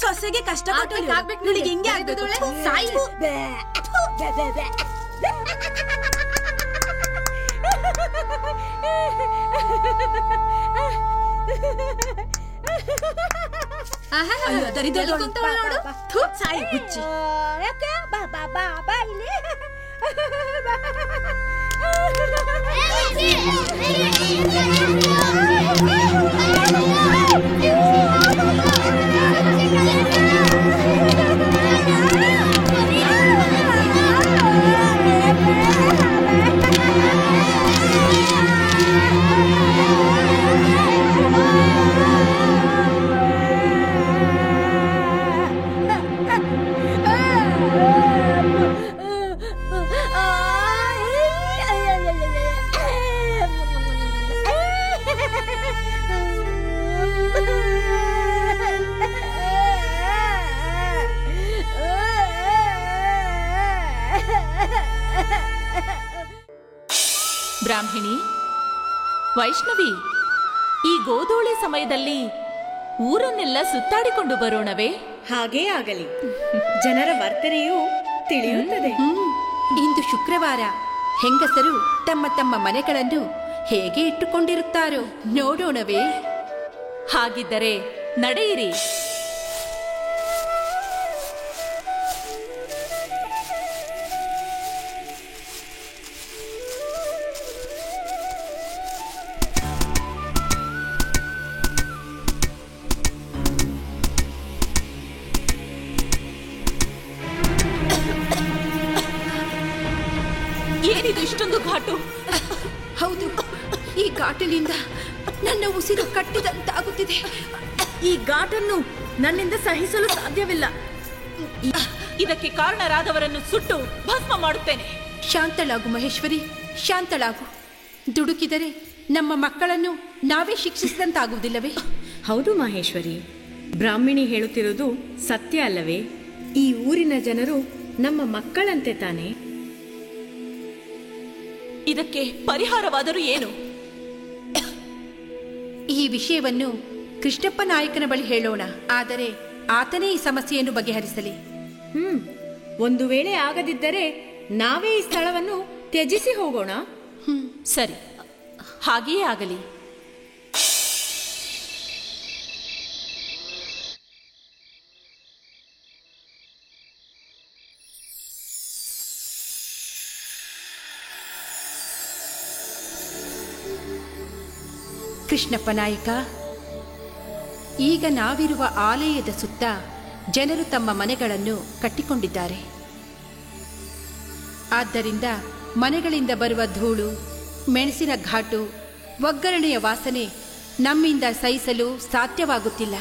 ಸೊಸೆಗೆ ಕಷ್ಟ ನಿನಗೆ ಹಿಂಗೆ ಆಗ್ಬೇಕು. ಸಾಯಿ ಸಾಯಿ ಹುಚ್ಚಿ. ಬ್ರಾಹ್ಮಣಿ, ವೈಷ್ಣವಿ, ಈ ಗೋಧೂಳಿ ಸಮಯದಲ್ಲಿ ಊರನ್ನೆಲ್ಲ ಸುತ್ತಾಡಿಕೊಂಡು ಬರೋಣವೇ? ಹಾಗೇ ಆಗಲಿ. ಜನರ ವರ್ತನೆಯು ತಿಳಿಯುತ್ತದೆ. ಇಂದು ಶುಕ್ರವಾರ. ಹೆಂಗಸರು ತಮ್ಮ ತಮ್ಮ ಮನೆಗಳನ್ನು ಹೇಗೆ ಇಟ್ಟುಕೊಂಡಿರುತ್ತಾರೋ ನೋಡೋಣವೇ? ಹಾಗಿದ್ದರೆ ನಡೆಯಿರಿ. ಏನಿದು ಇಷ್ಟೊಂದು ಘಾಟು? ಹೌದು, ಈ ಘಾಟಿನಿಂದ ನನ್ನ ಉಸಿರು ಕಟ್ಟಿದಂತಾಗುತ್ತಿದೆ. ಈ ಘಾಟನ್ನು ನನ್ನಿಂದ ಸಹಿಸಲು ಸಾಧ್ಯವಿಲ್ಲ. ಇದಕ್ಕೆ ಕಾರಣರಾದವರನ್ನು ಸುಟ್ಟು ಭಸ್ಮ ಮಾಡುತ್ತೇನೆ. ಶಾಂತಳಾಗು ಮಹೇಶ್ವರಿ, ಶಾಂತಳಾಗು. ದುಡುಕಿದರೆ ನಮ್ಮ ಮಕ್ಕಳನ್ನು ನಾವೇ ಶಿಕ್ಷಿಸಿದಂತಾಗುವುದಿಲ್ಲವೇ? ಹೌದು ಮಹೇಶ್ವರಿ, ಬ್ರಾಹ್ಮಣಿ ಹೇಳುತ್ತಿರುವುದು ಸತ್ಯ ಅಲ್ಲವೇ? ಈ ಊರಿನ ಜನರು ನಮ್ಮ ಮಕ್ಕಳಂತೆ ತಾನೆ. ಇದಕ್ಕೆ ಪರಿಹಾರವಾದರೂ ಏನು? ಈ ವಿಷಯವನ್ನು ಕೃಷ್ಣಪ್ಪ ನಾಯಕನ ಬಳಿ ಹೇಳೋಣ. ಆದರೆ ಆತನೇ ಈ ಸಮಸ್ಯೆಯನ್ನು ಬಗೆಹರಿಸಲಿ. ಒಂದು ವೇಳೆ ಆಗದಿದ್ದರೆ ನಾವೇ ಈ ಸ್ಥಳವನ್ನು ತ್ಯಜಿಸಿ ಹೋಗೋಣ. ಸರಿ, ಹಾಗೆಯೇ ಆಗಲಿ. ಕೃಷ್ಣಪ್ಪ ನಾಯಕ, ಈಗ ನಾವಿರುವ ಆಲಯದ ಸುತ್ತ ಜನರು ತಮ್ಮ ಮನೆಗಳನ್ನು ಕಟ್ಟಿಕೊಂಡಿದ್ದಾರೆ. ಆದ್ದರಿಂದ ಮನೆಗಳಿಂದ ಬರುವ ಧೂಳು, ಮೆಣಸಿನ ಘಾಟು, ಒಗ್ಗರಣೆಯ ವಾಸನೆ ನಮ್ಮಿಂದ ಸಹಿಸಲು ಸಾಧ್ಯವಾಗುತ್ತಿಲ್ಲ.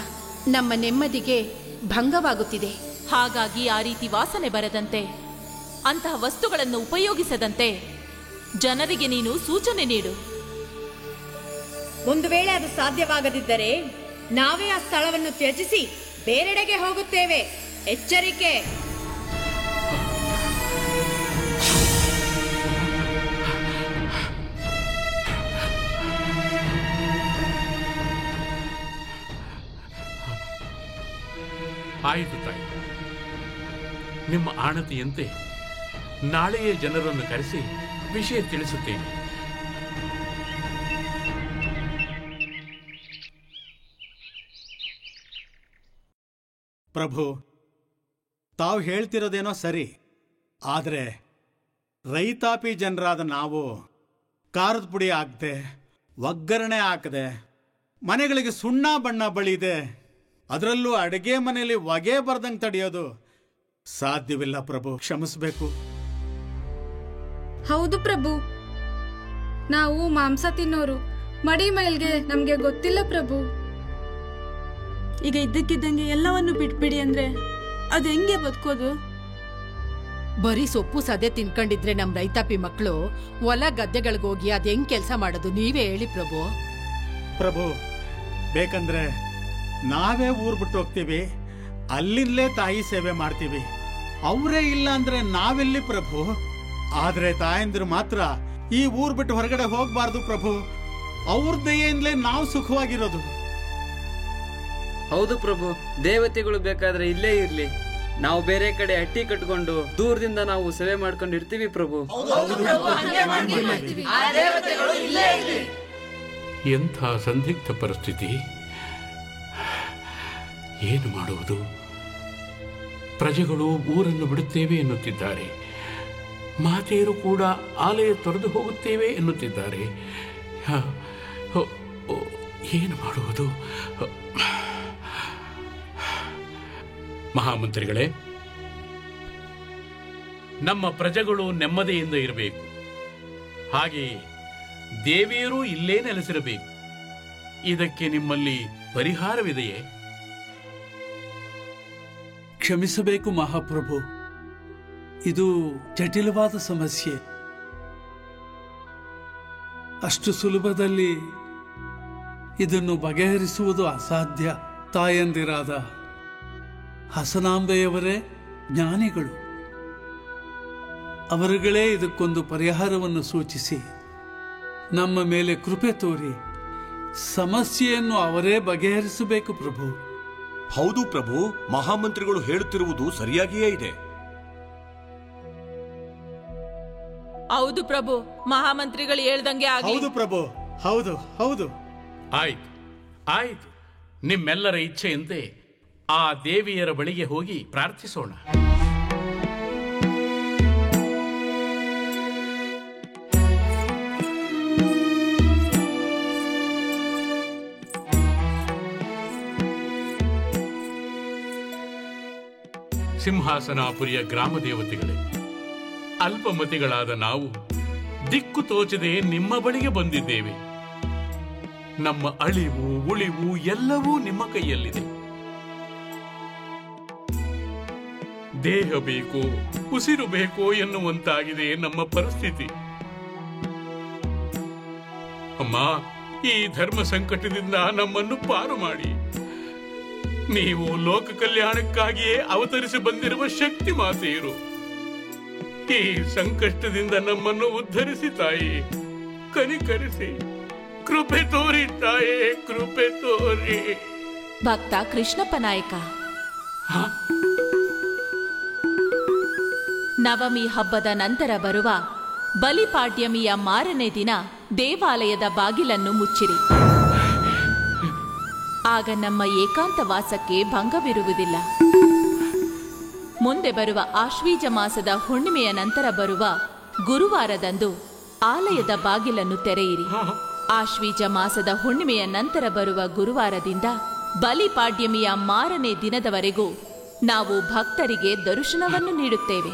ನಮ್ಮ ನೆಮ್ಮದಿಗೆ ಭಂಗವಾಗುತ್ತಿದೆ. ಹಾಗಾಗಿ ಆ ರೀತಿ ವಾಸನೆ ಬರದಂತೆ, ಅಂತಹ ವಸ್ತುಗಳನ್ನು ಉಪಯೋಗಿಸದಂತೆ ಜನರಿಗೆ ನೀನು ಸೂಚನೆ ನೀಡು. ಒಂದು ವೇಳೆ ಅದು ಸಾಧ್ಯವಾಗದಿದ್ದರೆ ನಾವೇ ಆ ಸ್ಥಳವನ್ನು ತ್ಯಜಿಸಿ ಬೇರೆಡೆಗೆ ಹೋಗುತ್ತೇವೆ. ಎಚ್ಚರಿಕೆ! ಆಯಿತು ತಾಯಿ, ನಿಮ್ಮ ಆಣತಿಯಂತೆ ನಾಳೆಯೇ ಜನರನ್ನು ಕರೆಸಿ ವಿಷಯ ತಿಳಿಸುತ್ತೇನೆ. ಪ್ರಭು, ತಾವು ಹೇಳ್ತಿರೋದೇನೋ ಸರಿ, ಆದರೆ ರೈತಾಪಿ ಜನರಾದ ನಾವು ಖಾರದ ಪುಡಿ ಹಾಕದೆ, ಒಗ್ಗರಣೆ ಹಾಕದೆ, ಮನೆಗಳಿಗೆ ಸುಣ್ಣ ಬಣ್ಣ ಬಳಿದೆ ಅದರಲ್ಲೂ ಅಡುಗೆ ಮನೆಯಲ್ಲಿ ಹೊಗೆ ಬರ್ದಂಗೆ ತಡೆಯೋದು ಸಾಧ್ಯವಿಲ್ಲ ಪ್ರಭು, ಕ್ಷಮಿಸಬೇಕು. ಹೌದು ಪ್ರಭು, ನಾವು ಮಾಂಸ ತಿನ್ನೋರು, ಮಡಿ ಮೈಲ್ಗೆ ನಮ್ಗೆ ಗೊತ್ತಿಲ್ಲ ಪ್ರಭು. ಈಗ ಇದ್ದಕ್ಕಿದ್ದಂಗೆ ಎಲ್ಲವನ್ನು ಬಿಟ್ಬಿಡಿ ಅಂದ್ರೆ ಅದು ಹೆಂಗೆ ಬದುಕೋದು? ಬರೀ ಸೊಪ್ಪು ಸದೆ ತಿನ್ಕೊಂಡಿದ್ರೆ ನಮ್ ರೈತಾಪಿ ಮಕ್ಕಳು ಹೊಲ ಗದ್ದೆಗಳಿಗೋಗಿ ಅದ್ ಹೆಂಗ್ ಕೆಲಸ ಮಾಡೋದು? ನೀವೇ ಹೇಳಿ ಪ್ರಭು. ಪ್ರಭು, ಬೇಕಂದ್ರೆ ನಾವೇ ಊರ್ ಬಿಟ್ಟು ಹೋಗ್ತೀವಿ, ಅಲ್ಲಿಂದಲೇ ತಾಯಿ ಸೇವೆ ಮಾಡ್ತೀವಿ. ಅವರೇ ಇಲ್ಲ ಅಂದ್ರೆ ನಾವೆಲ್ಲಿ ಪ್ರಭು? ಆದ್ರೆ ತಾಯಂದಿರು ಮಾತ್ರ ಈ ಊರ್ ಬಿಟ್ಟು ಹೊರಗಡೆ ಹೋಗ್ಬಾರ್ದು ಪ್ರಭು. ಅವ್ರ ದಯೆಯಿಂದಲೇ ನಾವು ಸುಖವಾಗಿರೋದು. ಹೌದು ಪ್ರಭು, ದೇವತೆಗಳು ಬೇಕಾದ್ರೆ ಇಲ್ಲೇ ಇರ್ಲಿ, ನಾವು ಬೇರೆ ಕಡೆ ಹಟ್ಟಿ ಕಟ್ಕೊಂಡು ದೂರದಿಂದ ನಾವು ಸೇವೆ ಮಾಡ್ಕೊಂಡು ಇರ್ತೀವಿ ಪ್ರಭು. ಎಂಥ ಸಂದಿಗ್ಧ ಪರಿಸ್ಥಿತಿ! ಏನು ಮಾಡುವುದು? ಪ್ರಜೆಗಳು ಊರನ್ನು ಬಿಡುತ್ತೇವೆ ಎನ್ನುತ್ತಿದ್ದಾರೆ, ಮಾತೆಯರು ಕೂಡ ಆಲಯ ತೊರೆದು ಹೋಗುತ್ತೇವೆ ಎನ್ನುತ್ತಿದ್ದಾರೆ. ಏನು ಮಾಡುವುದು? ಮಹಾಮಂತ್ರಿಗಳೇ, ನಮ್ಮ ಪ್ರಜೆಗಳು ನೆಮ್ಮದಿಯಿಂದ ಇರಬೇಕು, ಹಾಗೆಯೇ ದೇವಿಯರು ಇಲ್ಲೇ ನೆಲೆಸಿರಬೇಕು. ಇದಕ್ಕೆ ನಿಮ್ಮಲ್ಲಿ ಪರಿಹಾರವಿದೆಯೇ? ಕ್ಷಮಿಸಬೇಕು ಮಹಾಪ್ರಭು, ಇದು ಜಟಿಲವಾದ ಸಮಸ್ಯೆ. ಅಷ್ಟು ಸುಲಭದಲ್ಲಿ ಇದನ್ನು ಬಗೆಹರಿಸುವುದು ಅಸಾಧ್ಯ. ತಾಯಂದಿರಾದ ಹಸನಾಂಬೆಯವರೇ ಜ್ಞಾನಿಗಳು, ಅವರುಗಳೇ ಇದಕ್ಕೊಂದು ಪರಿಹಾರವನ್ನು ಸೂಚಿಸಿ ನಮ್ಮ ಮೇಲೆ ಕೃಪೆ ತೋರಿ ಸಮಸ್ಯೆಯನ್ನು ಅವರೇ ಬಗೆಹರಿಸಬೇಕು ಪ್ರಭು. ಹೌದು ಪ್ರಭು, ಮಹಾಮಂತ್ರಿಗಳು ಹೇಳುತ್ತಿರುವುದು ಸರಿಯಾಗಿಯೇ ಇದೆ. ಹೌದು ಪ್ರಭು, ಮಹಾಮಂತ್ರಿಗಳು ಹೇಳ್ದಂಗೆ ಆಗಲಿ. ಹೌದು ಪ್ರಭು, ಹೌದು ಹೌದು. ಆಯ್ತು ಆಯ್ತು, ನಿಮ್ಮೆಲ್ಲರ ಇಚ್ಛೆಯಂತೆ ಆ ದೇವಿಯರ ಬಳಿಗೆ ಹೋಗಿ ಪ್ರಾರ್ಥಿಸೋಣ. ಸಿಂಹಾಸನಾಪುರಿಯ ಗ್ರಾಮ ದೇವತೆಗಳೇ, ಅಲ್ಪಮತಿಗಳಾದ ನಾವು ದಿಕ್ಕು ತೋಚದೆ ನಿಮ್ಮ ಬಳಿಗೆ ಬಂದಿದ್ದೇವೆ. ನಮ್ಮ ಅಳಿವು ಉಳಿವು ಎಲ್ಲವೂ ನಿಮ್ಮ ಕೈಯಲ್ಲಿದೆ. ದೇಹ ಬೇಕೋ ಉಸಿರು ಬೇಕೋ ಎನ್ನುವಂತಾಗಿದೆ ನಮ್ಮ ಪರಿಸ್ಥಿತಿ. ಅಮ್ಮ, ಈ ಧರ್ಮ ಸಂಕಟದಿಂದ ನಮ್ಮನ್ನು ಪಾರು ಮಾಡಿ. ನೀವು ಲೋಕ ಕಲ್ಯಾಣಕ್ಕಾಗಿಯೇ ಅವತರಿಸಿ ಬಂದಿರುವ ಶಕ್ತಿ ಮಾತೆಯರು. ಈ ಸಂಕಷ್ಟದಿಂದ ನಮ್ಮನ್ನು ಉದ್ಧರಿಸಿ ತಾಯಿ, ಕನಿಕರಿಸಿ, ಕೃಪೆ ತೋರಿ ತಾಯೇ, ಕೃಪೆ ತೋರಿ. ಭಕ್ತ ಕೃಷ್ಣಪ್ಪ ನಾಯಕ, ನವಮಿ ಹಬ್ಬದ ನಂತರ ಬರುವ ಬಲಿಪಾಡ್ಯಮಿಯ ಮಾರನೇ ದಿನ ದೇವಾಲಯದ ಬಾಗಿಲನ್ನು ಮುಚ್ಚಿರಿ. ಆಗ ನಮ್ಮ ಏಕಾಂತವಾಸಕ್ಕೆ ಭಂಗವಿರುವುದಿಲ್ಲ. ಮುಂದೆ ಬರುವ ಆಶ್ವೀಜ ಮಾಸದ ಹುಣ್ಣಿಮೆಯ ನಂತರ ಬರುವ ಗುರುವಾರದಂದು ಆಲಯದ ಬಾಗಿಲನ್ನು ತೆರೆಯಿರಿ. ಆಶ್ವೀಜ ಮಾಸದ ಹುಣ್ಣಿಮೆಯ ನಂತರ ಬರುವ ಗುರುವಾರದಿಂದ ಬಲಿಪಾಡ್ಯಮಿಯ ಮಾರನೇ ದಿನದವರೆಗೂ ನಾವು ಭಕ್ತರಿಗೆ ದರ್ಶನವನ್ನು ನೀಡುತ್ತೇವೆ.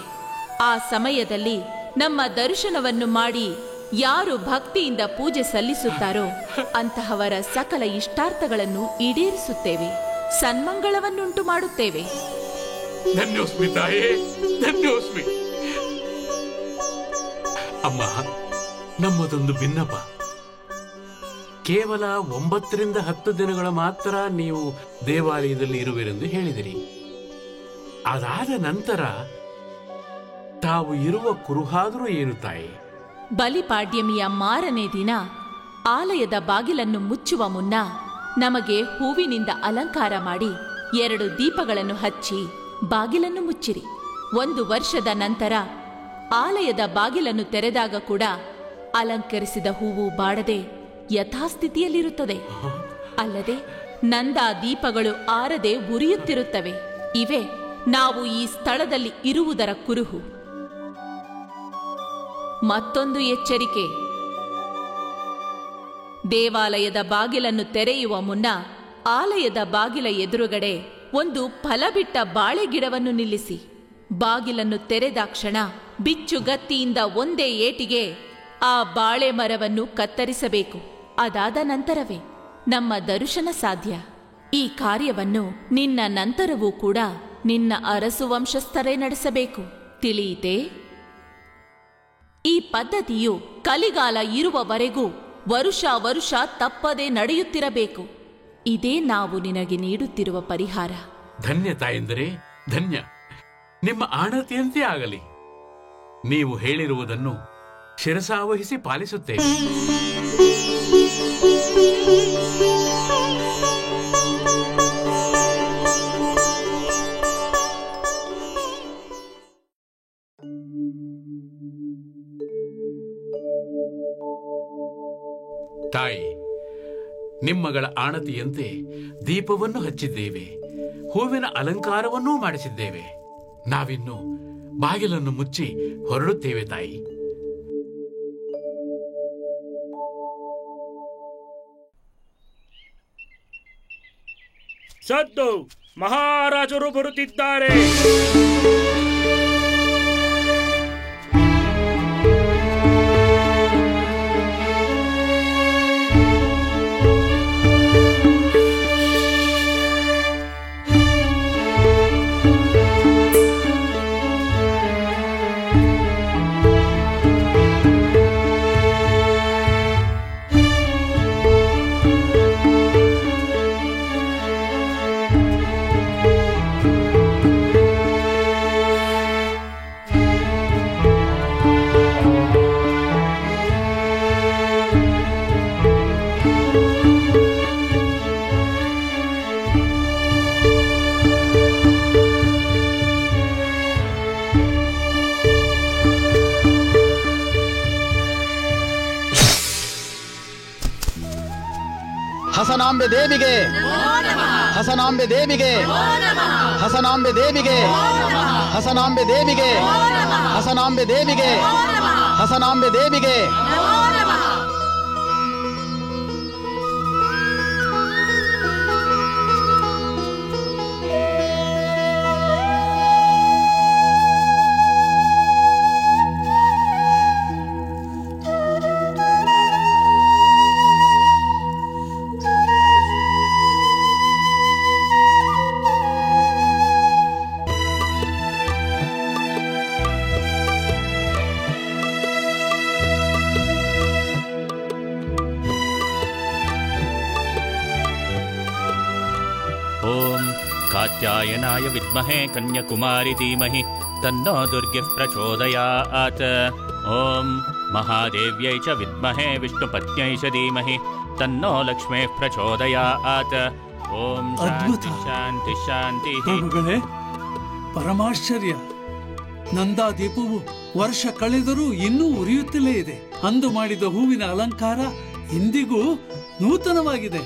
ಆ ಸಮಯದಲ್ಲಿ ನಮ್ಮ ದರ್ಶನವನ್ನು ಮಾಡಿ ಯಾರು ಭಕ್ತಿಯಿಂದ ಪೂಜೆ ಸಲ್ಲಿಸುತ್ತಾರೋ ಅಂತಹವರ ಸಕಲ ಇಷ್ಟಾರ್ಥಗಳನ್ನು ಈಡೇರಿಸುತ್ತೇವೆ, ಸನ್ಮಂಗಳವನ್ನುಂಟು ಮಾಡುತ್ತೇವೆ. ಧನ್ಯೋಸ್ಮಿ ತಾಯೇ, ಧನ್ಯೋಸ್ಮಿ. ಅಮ್ಮ, ನಮ್ಮದೊಂದು ಭಿನ್ನಪ. ಕೇವಲ 9 ರಿಂದ 10 ದಿನಗಳ ಮಾತ್ರ ನೀವು ದೇವಾಲಯದಲ್ಲಿ ಇರುವಿರೆಂದು ಹೇಳಿದಿರಿ. ಅದಾದ ನಂತರ ತಾವು ಇರುವ ಕುರುಹಾದರೂ ಏನು ತಾಯಿ? ಬಲಿಪಾಡ್ಯಮಿಯ ಮಾರನೇ ದಿನ ಆಲಯದ ಬಾಗಿಲನ್ನು ಮುಚ್ಚುವ ಮುನ್ನ ನಮಗೆ ಹೂವಿನಿಂದ ಅಲಂಕಾರ ಮಾಡಿ 2 ದೀಪಗಳನ್ನು ಹಚ್ಚಿ ಬಾಗಿಲನ್ನು ಮುಚ್ಚಿರಿ. 1 ವರ್ಷದ ನಂತರ ಆಲಯದ ಬಾಗಿಲನ್ನು ತೆರೆದಾಗ ಕೂಡ ಅಲಂಕರಿಸಿದ ಹೂವು ಬಾಡದೆ ಯಥಾಸ್ಥಿತಿಯಲ್ಲಿರುತ್ತದೆ. ಅಲ್ಲದೆ ನಂದಾ ದೀಪಗಳು ಆರದೆ ಉರಿಯುತ್ತಿರುತ್ತವೆ. ಇವೆ ನಾವು ಈ ಸ್ಥಳದಲ್ಲಿ ಇರುವುದರ ಕುರುಹು. ಮತ್ತೊಂದು ಎಚ್ಚರಿಕೆ: ದೇವಾಲಯದ ಬಾಗಿಲನ್ನು ತೆರೆಯುವ ಮುನ್ನ ಆಲಯದ ಬಾಗಿಲ ಎದುರುಗಡೆ ಒಂದು ಫಲಬಿಟ್ಟ ಬಾಳೆ ಗಿಡವನ್ನು ನಿಲ್ಲಿಸಿ ಬಾಗಿಲನ್ನು ತೆರೆದಾಕ್ಷಣ ಬಿಚ್ಚುಗತ್ತಿಯಿಂದ ಒಂದೇ ಏಟಿಗೆ ಆ ಬಾಳೆ ಮರವನ್ನು ಕತ್ತರಿಸಬೇಕು. ಅದಾದ ನಂತರವೇ ನಮ್ಮ ದರ್ಶನ ಸಾಧ್ಯ. ಈ ಕಾರ್ಯವನ್ನು ನಿನ್ನ ನಂತರವೂ ಕೂಡ ನಿನ್ನ ಅರಸು ವಂಶಸ್ಥರೇ ನಡೆಸಬೇಕು. ತಿಳಿಯಿತೆ? ಈ ಪದ್ಧತಿಯು ಕಲಿಗಾಲ ಇರುವವರೆಗೂ ವರುಷ ತಪ್ಪದೆ ನಡೆಯುತ್ತಿರಬೇಕು. ಇದೇ ನಾವು ನಿನಗೆ ನೀಡುತ್ತಿರುವ ಪರಿಹಾರ. ಧನ್ಯ ತಾಯಂದರೆ, ಧನ್ಯ. ನಿಮ್ಮ ಆಣತಿಯಂತೆ ಆಗಲಿ. ನೀವು ಹೇಳಿರುವುದನ್ನು ಶಿರಸಾವಹಿಸಿ ಪಾಲಿಸುತ್ತೇವೆ. ತಾಯಿ, ನಿಮ್ಮಗಳ ಆಣತಿಯಂತೆ ದೀಪವನ್ನು ಹಚ್ಚಿದ್ದೇವೆ, ಹೂವಿನ ಅಲಂಕಾರವನ್ನೂ ಮಾಡಿಸಿದ್ದೇವೆ. ನಾವಿನ್ನು ಬಾಗಿಲನ್ನು ಮುಚ್ಚಿ ಹೊರಡುತ್ತೇವೆ ತಾಯಿ. ಸದ್ದು, ಮಹಾರಾಜರು ಬರುತ್ತಿದ್ದಾರೆ. ಹಸನಾಂಬೆ ದೇವಿಗೆ, ಹಸನಾಂಬೆ ದೇವಿಗೆ, ಹಸನಾಂಬೆ ದೇವಿಗೆ, ಹಸನಾಂಬೆ ದೇವಿಗೆ, ಹಸನಾಂಬೆ ದೇವಿಗೆ, ಹಸನಾಂಬೆ ದೇವಿಗೆ. कात्यायनाय विद्महे कन्याकुमारी धीमहि तन्नो दुर्गे प्रचोदयात्. ओम महादेव्यै च विद्महे विष्णुपत्न्यै च धीमहि तन्नो लक्ष्मी प्रचोदयात्. ओम शांति शांति शांति. ಪ್ರಭುಗಳೇ, ಪರಮಾಶ್ಚರ್ಯ. ನಂದಾದೀಪವು ವರ್ಷ ಕಳೆದರೂ ಇನ್ನೂ ಉರಿಯುತ್ತಲೇ ಇದೆ. ಅಂದು ಮಾಡಿದ ಹೂವಿನ ಅಲಂಕಾರ ಇಂದಿಗೂ ನೂತನವಾಗಿದೆ.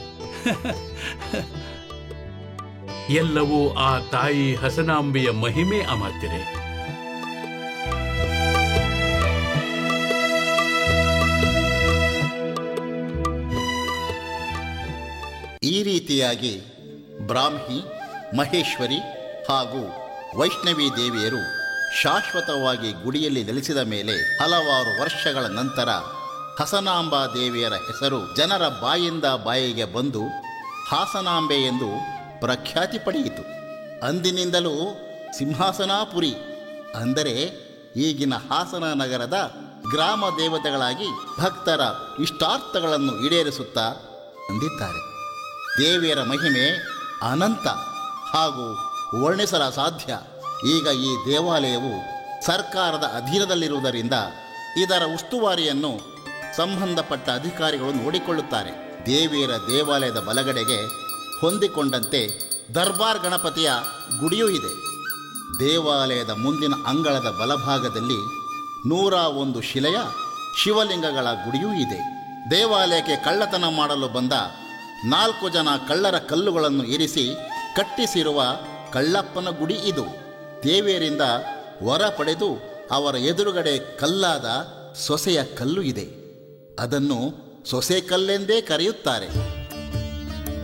ಎಲ್ಲವೂ ಆ ತಾಯಿ ಹಸನಾಂಬೆಯ ಮಹಿಮೆ ಅಮಾತ್ಯರೆ. ಈ ರೀತಿಯಾಗಿ ಬ್ರಾಹ್ಮಿ, ಮಹೇಶ್ವರಿ ಹಾಗೂ ವೈಷ್ಣವಿ ದೇವಿಯರು ಶಾಶ್ವತವಾಗಿ ಗುಡಿಯಲ್ಲಿ ನೆಲೆಸಿದ ಮೇಲೆ ಹಲವಾರು ವರ್ಷಗಳ ನಂತರ ಹಸನಾಂಬಾ ದೇವಿಯರ ಹೆಸರು ಜನರ ಬಾಯಿಂದ ಬಾಯಿಗೆ ಬಂದು ಹಾಸನಾಂಬೆ ಎಂದು ಪ್ರಖ್ಯಾತಿ ಪಡೆಯಿತು. ಅಂದಿನಿಂದಲೂ ಸಿಂಹಾಸನಾಪುರಿ ಅಂದರೆ ಈಗಿನ ಹಾಸನ ನಗರದ ಗ್ರಾಮ ದೇವತೆಗಳಾಗಿ ಭಕ್ತರ ಇಷ್ಟಾರ್ಥಗಳನ್ನು ಈಡೇರಿಸುತ್ತಾ ಬಂದಿದ್ದಾರೆ. ದೇವಿಯರ ಮಹಿಮೆ ಅನಂತ ಹಾಗೂ ವರ್ಣಿಸಲ ಸಾಧ್ಯ. ಈಗ ಈ ದೇವಾಲಯವು ಸರ್ಕಾರದ ಅಧೀನದಲ್ಲಿರುವುದರಿಂದ ಇದರ ಉಸ್ತುವಾರಿಯನ್ನು ಸಂಬಂಧಪಟ್ಟ ಅಧಿಕಾರಿಗಳು ನೋಡಿಕೊಳ್ಳುತ್ತಾರೆ. ದೇವಿಯರ ದೇವಾಲಯದ ಬಲಗಡೆಗೆ ಹೊಂದಿಕೊಂಡಂತೆ ದರ್ಬಾರ್ ಗಣಪತಿಯ ಗುಡಿಯೂ ಇದೆ. ದೇವಾಲಯದ ಮುಂದಿನ ಅಂಗಳದ ಬಲಭಾಗದಲ್ಲಿ 101 ಶಿಲೆಯ ಶಿವಲಿಂಗಗಳ ಗುಡಿಯೂ ಇದೆ. ದೇವಾಲಯಕ್ಕೆ ಕಳ್ಳತನ ಮಾಡಲು ಬಂದ 4 ಜನ ಕಳ್ಳರ ಕಲ್ಲುಗಳನ್ನು ಇರಿಸಿ ಕಟ್ಟಿಸಿರುವ ಕಳ್ಳಪ್ಪನ ಗುಡಿ ಇದು. ದೇವಿಯರಿಂದ ವರ ಪಡೆದು ಅವರ ಎದುರುಗಡೆ ಕಲ್ಲಾದ ಸೊಸೆಯ ಕಲ್ಲು ಇದೆ. ಅದನ್ನು ಸೊಸೆ ಕಲ್ಲೆಂದೇ ಕರೆಯುತ್ತಾರೆ.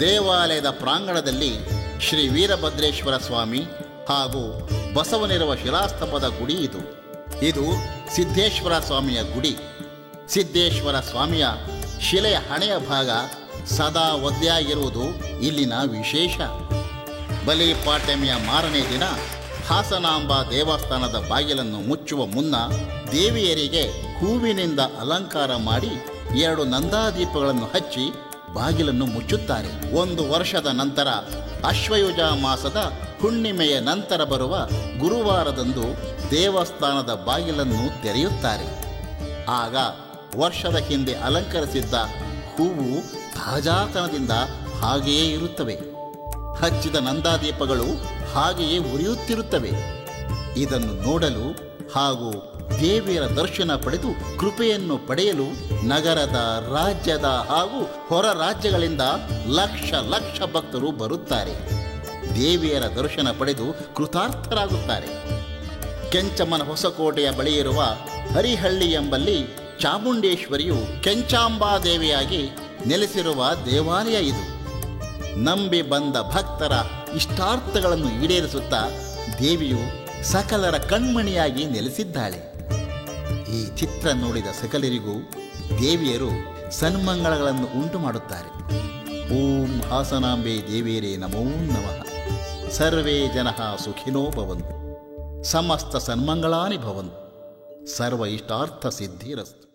ದೇವಾಲಯದ ಪ್ರಾಂಗಣದಲ್ಲಿ ಶ್ರೀ ವೀರಭದ್ರೇಶ್ವರ ಸ್ವಾಮಿ ಹಾಗೂ ಬಸವನಿರುವ ಶಿಲಾಸ್ತಂಭದ ಗುಡಿ ಇದು. ಇದು ಸಿದ್ದೇಶ್ವರ ಸ್ವಾಮಿಯ ಗುಡಿ. ಸಿದ್ದೇಶ್ವರ ಸ್ವಾಮಿಯ ಶಿಲೆಯ ಹಣೆಯ ಭಾಗ ಸದಾ ಒದ್ದೆಯಾಗಿರುವುದು ಇಲ್ಲಿನ ವಿಶೇಷ. ಬಲಿಪಾಡ್ಯಮಿಯ ಮಾರನೇ ದಿನ ಹಾಸನಾಂಬ ದೇವಸ್ಥಾನದ ಬಾಗಿಲನ್ನು ಮುಚ್ಚುವ ಮುನ್ನ ದೇವಿಯರಿಗೆ ಹೂವಿನಿಂದ ಅಲಂಕಾರ ಮಾಡಿ 2 ನಂದಾದೀಪಗಳನ್ನು ಹಚ್ಚಿ ಬಾಗಿಲನ್ನು ಮುಚ್ಚುತ್ತಾರೆ. 1 ವರ್ಷದ ನಂತರ ಅಶ್ವಯುಜ ಮಾಸದ ಹುಣ್ಣಿಮೆಯ ನಂತರ ಬರುವ ಗುರುವಾರದಂದು ದೇವಸ್ಥಾನದ ಬಾಗಿಲನ್ನು ತೆರೆಯುತ್ತಾರೆ. ಆಗ ವರ್ಷದ ಹಿಂದೆ ಅಲಂಕರಿಸಿದ್ದ ಹೂವು ತಾಜಾತನದಿಂದ ಹಾಗೆಯೇ ಇರುತ್ತವೆ. ಹಚ್ಚಿದ ನಂದಾದೀಪಗಳು ಹಾಗೆಯೇ ಉರಿಯುತ್ತಿರುತ್ತವೆ. ಇದನ್ನು ನೋಡಲು ಹಾಗೂ ದೇವಿಯರ ದರ್ಶನ ಪಡೆದು ಕೃಪೆಯನ್ನು ಪಡೆಯಲು ನಗರದ, ರಾಜ್ಯದ ಹಾಗೂ ಹೊರ ರಾಜ್ಯಗಳಿಂದ ಲಕ್ಷ ಭಕ್ತರು ಬರುತ್ತಾರೆ. ದೇವಿಯರ ದರ್ಶನ ಪಡೆದು ಕೃತಾರ್ಥರಾಗುತ್ತಾರೆ. ಕೆಂಚಮ್ಮನ ಹೊಸಕೋಟೆಯ ಬಳಿ ಇರುವ ಹರಿಹಳ್ಳಿ ಎಂಬಲ್ಲಿ ಚಾಮುಂಡೇಶ್ವರಿಯು ಕೆಂಚಾಂಬಾದೇವಿಯಾಗಿ ನೆಲೆಸಿರುವ ದೇವಾಲಯ ಇದು. ನಂಬಿ ಬಂದ ಭಕ್ತರ ಇಷ್ಟಾರ್ಥಗಳನ್ನು ಈಡೇರಿಸುತ್ತಾ ದೇವಿಯು ಸಕಲರ ಕಣ್ಮಣಿಯಾಗಿ ನೆಲೆಸಿದ್ದಾಳೆ. ಈ ಚಿತ್ರ ನೋಡಿದ ಸಕಲರಿಗೂ ದೇವಿಯರು ಸನ್ಮಂಗಳಗಳನ್ನು ಉಂಟು ಮಾಡುತ್ತಾರೆ. ಓಂ ಹಾಸನಾಂಬೆ ದೇವಿಯರೇ ನಮೋ ನಮಃ. ಸರ್ವೇ ಜನಃ ಸುಖಿನೋ ಭವಂತು. ಸಮಸ್ತ ಸನ್ಮಂಗಳಾನಿ ಭವಂತು. ಸರ್ವ ಇಷ್ಟಾರ್ಥ ಸಿದ್ಧಿರಸ್ತು.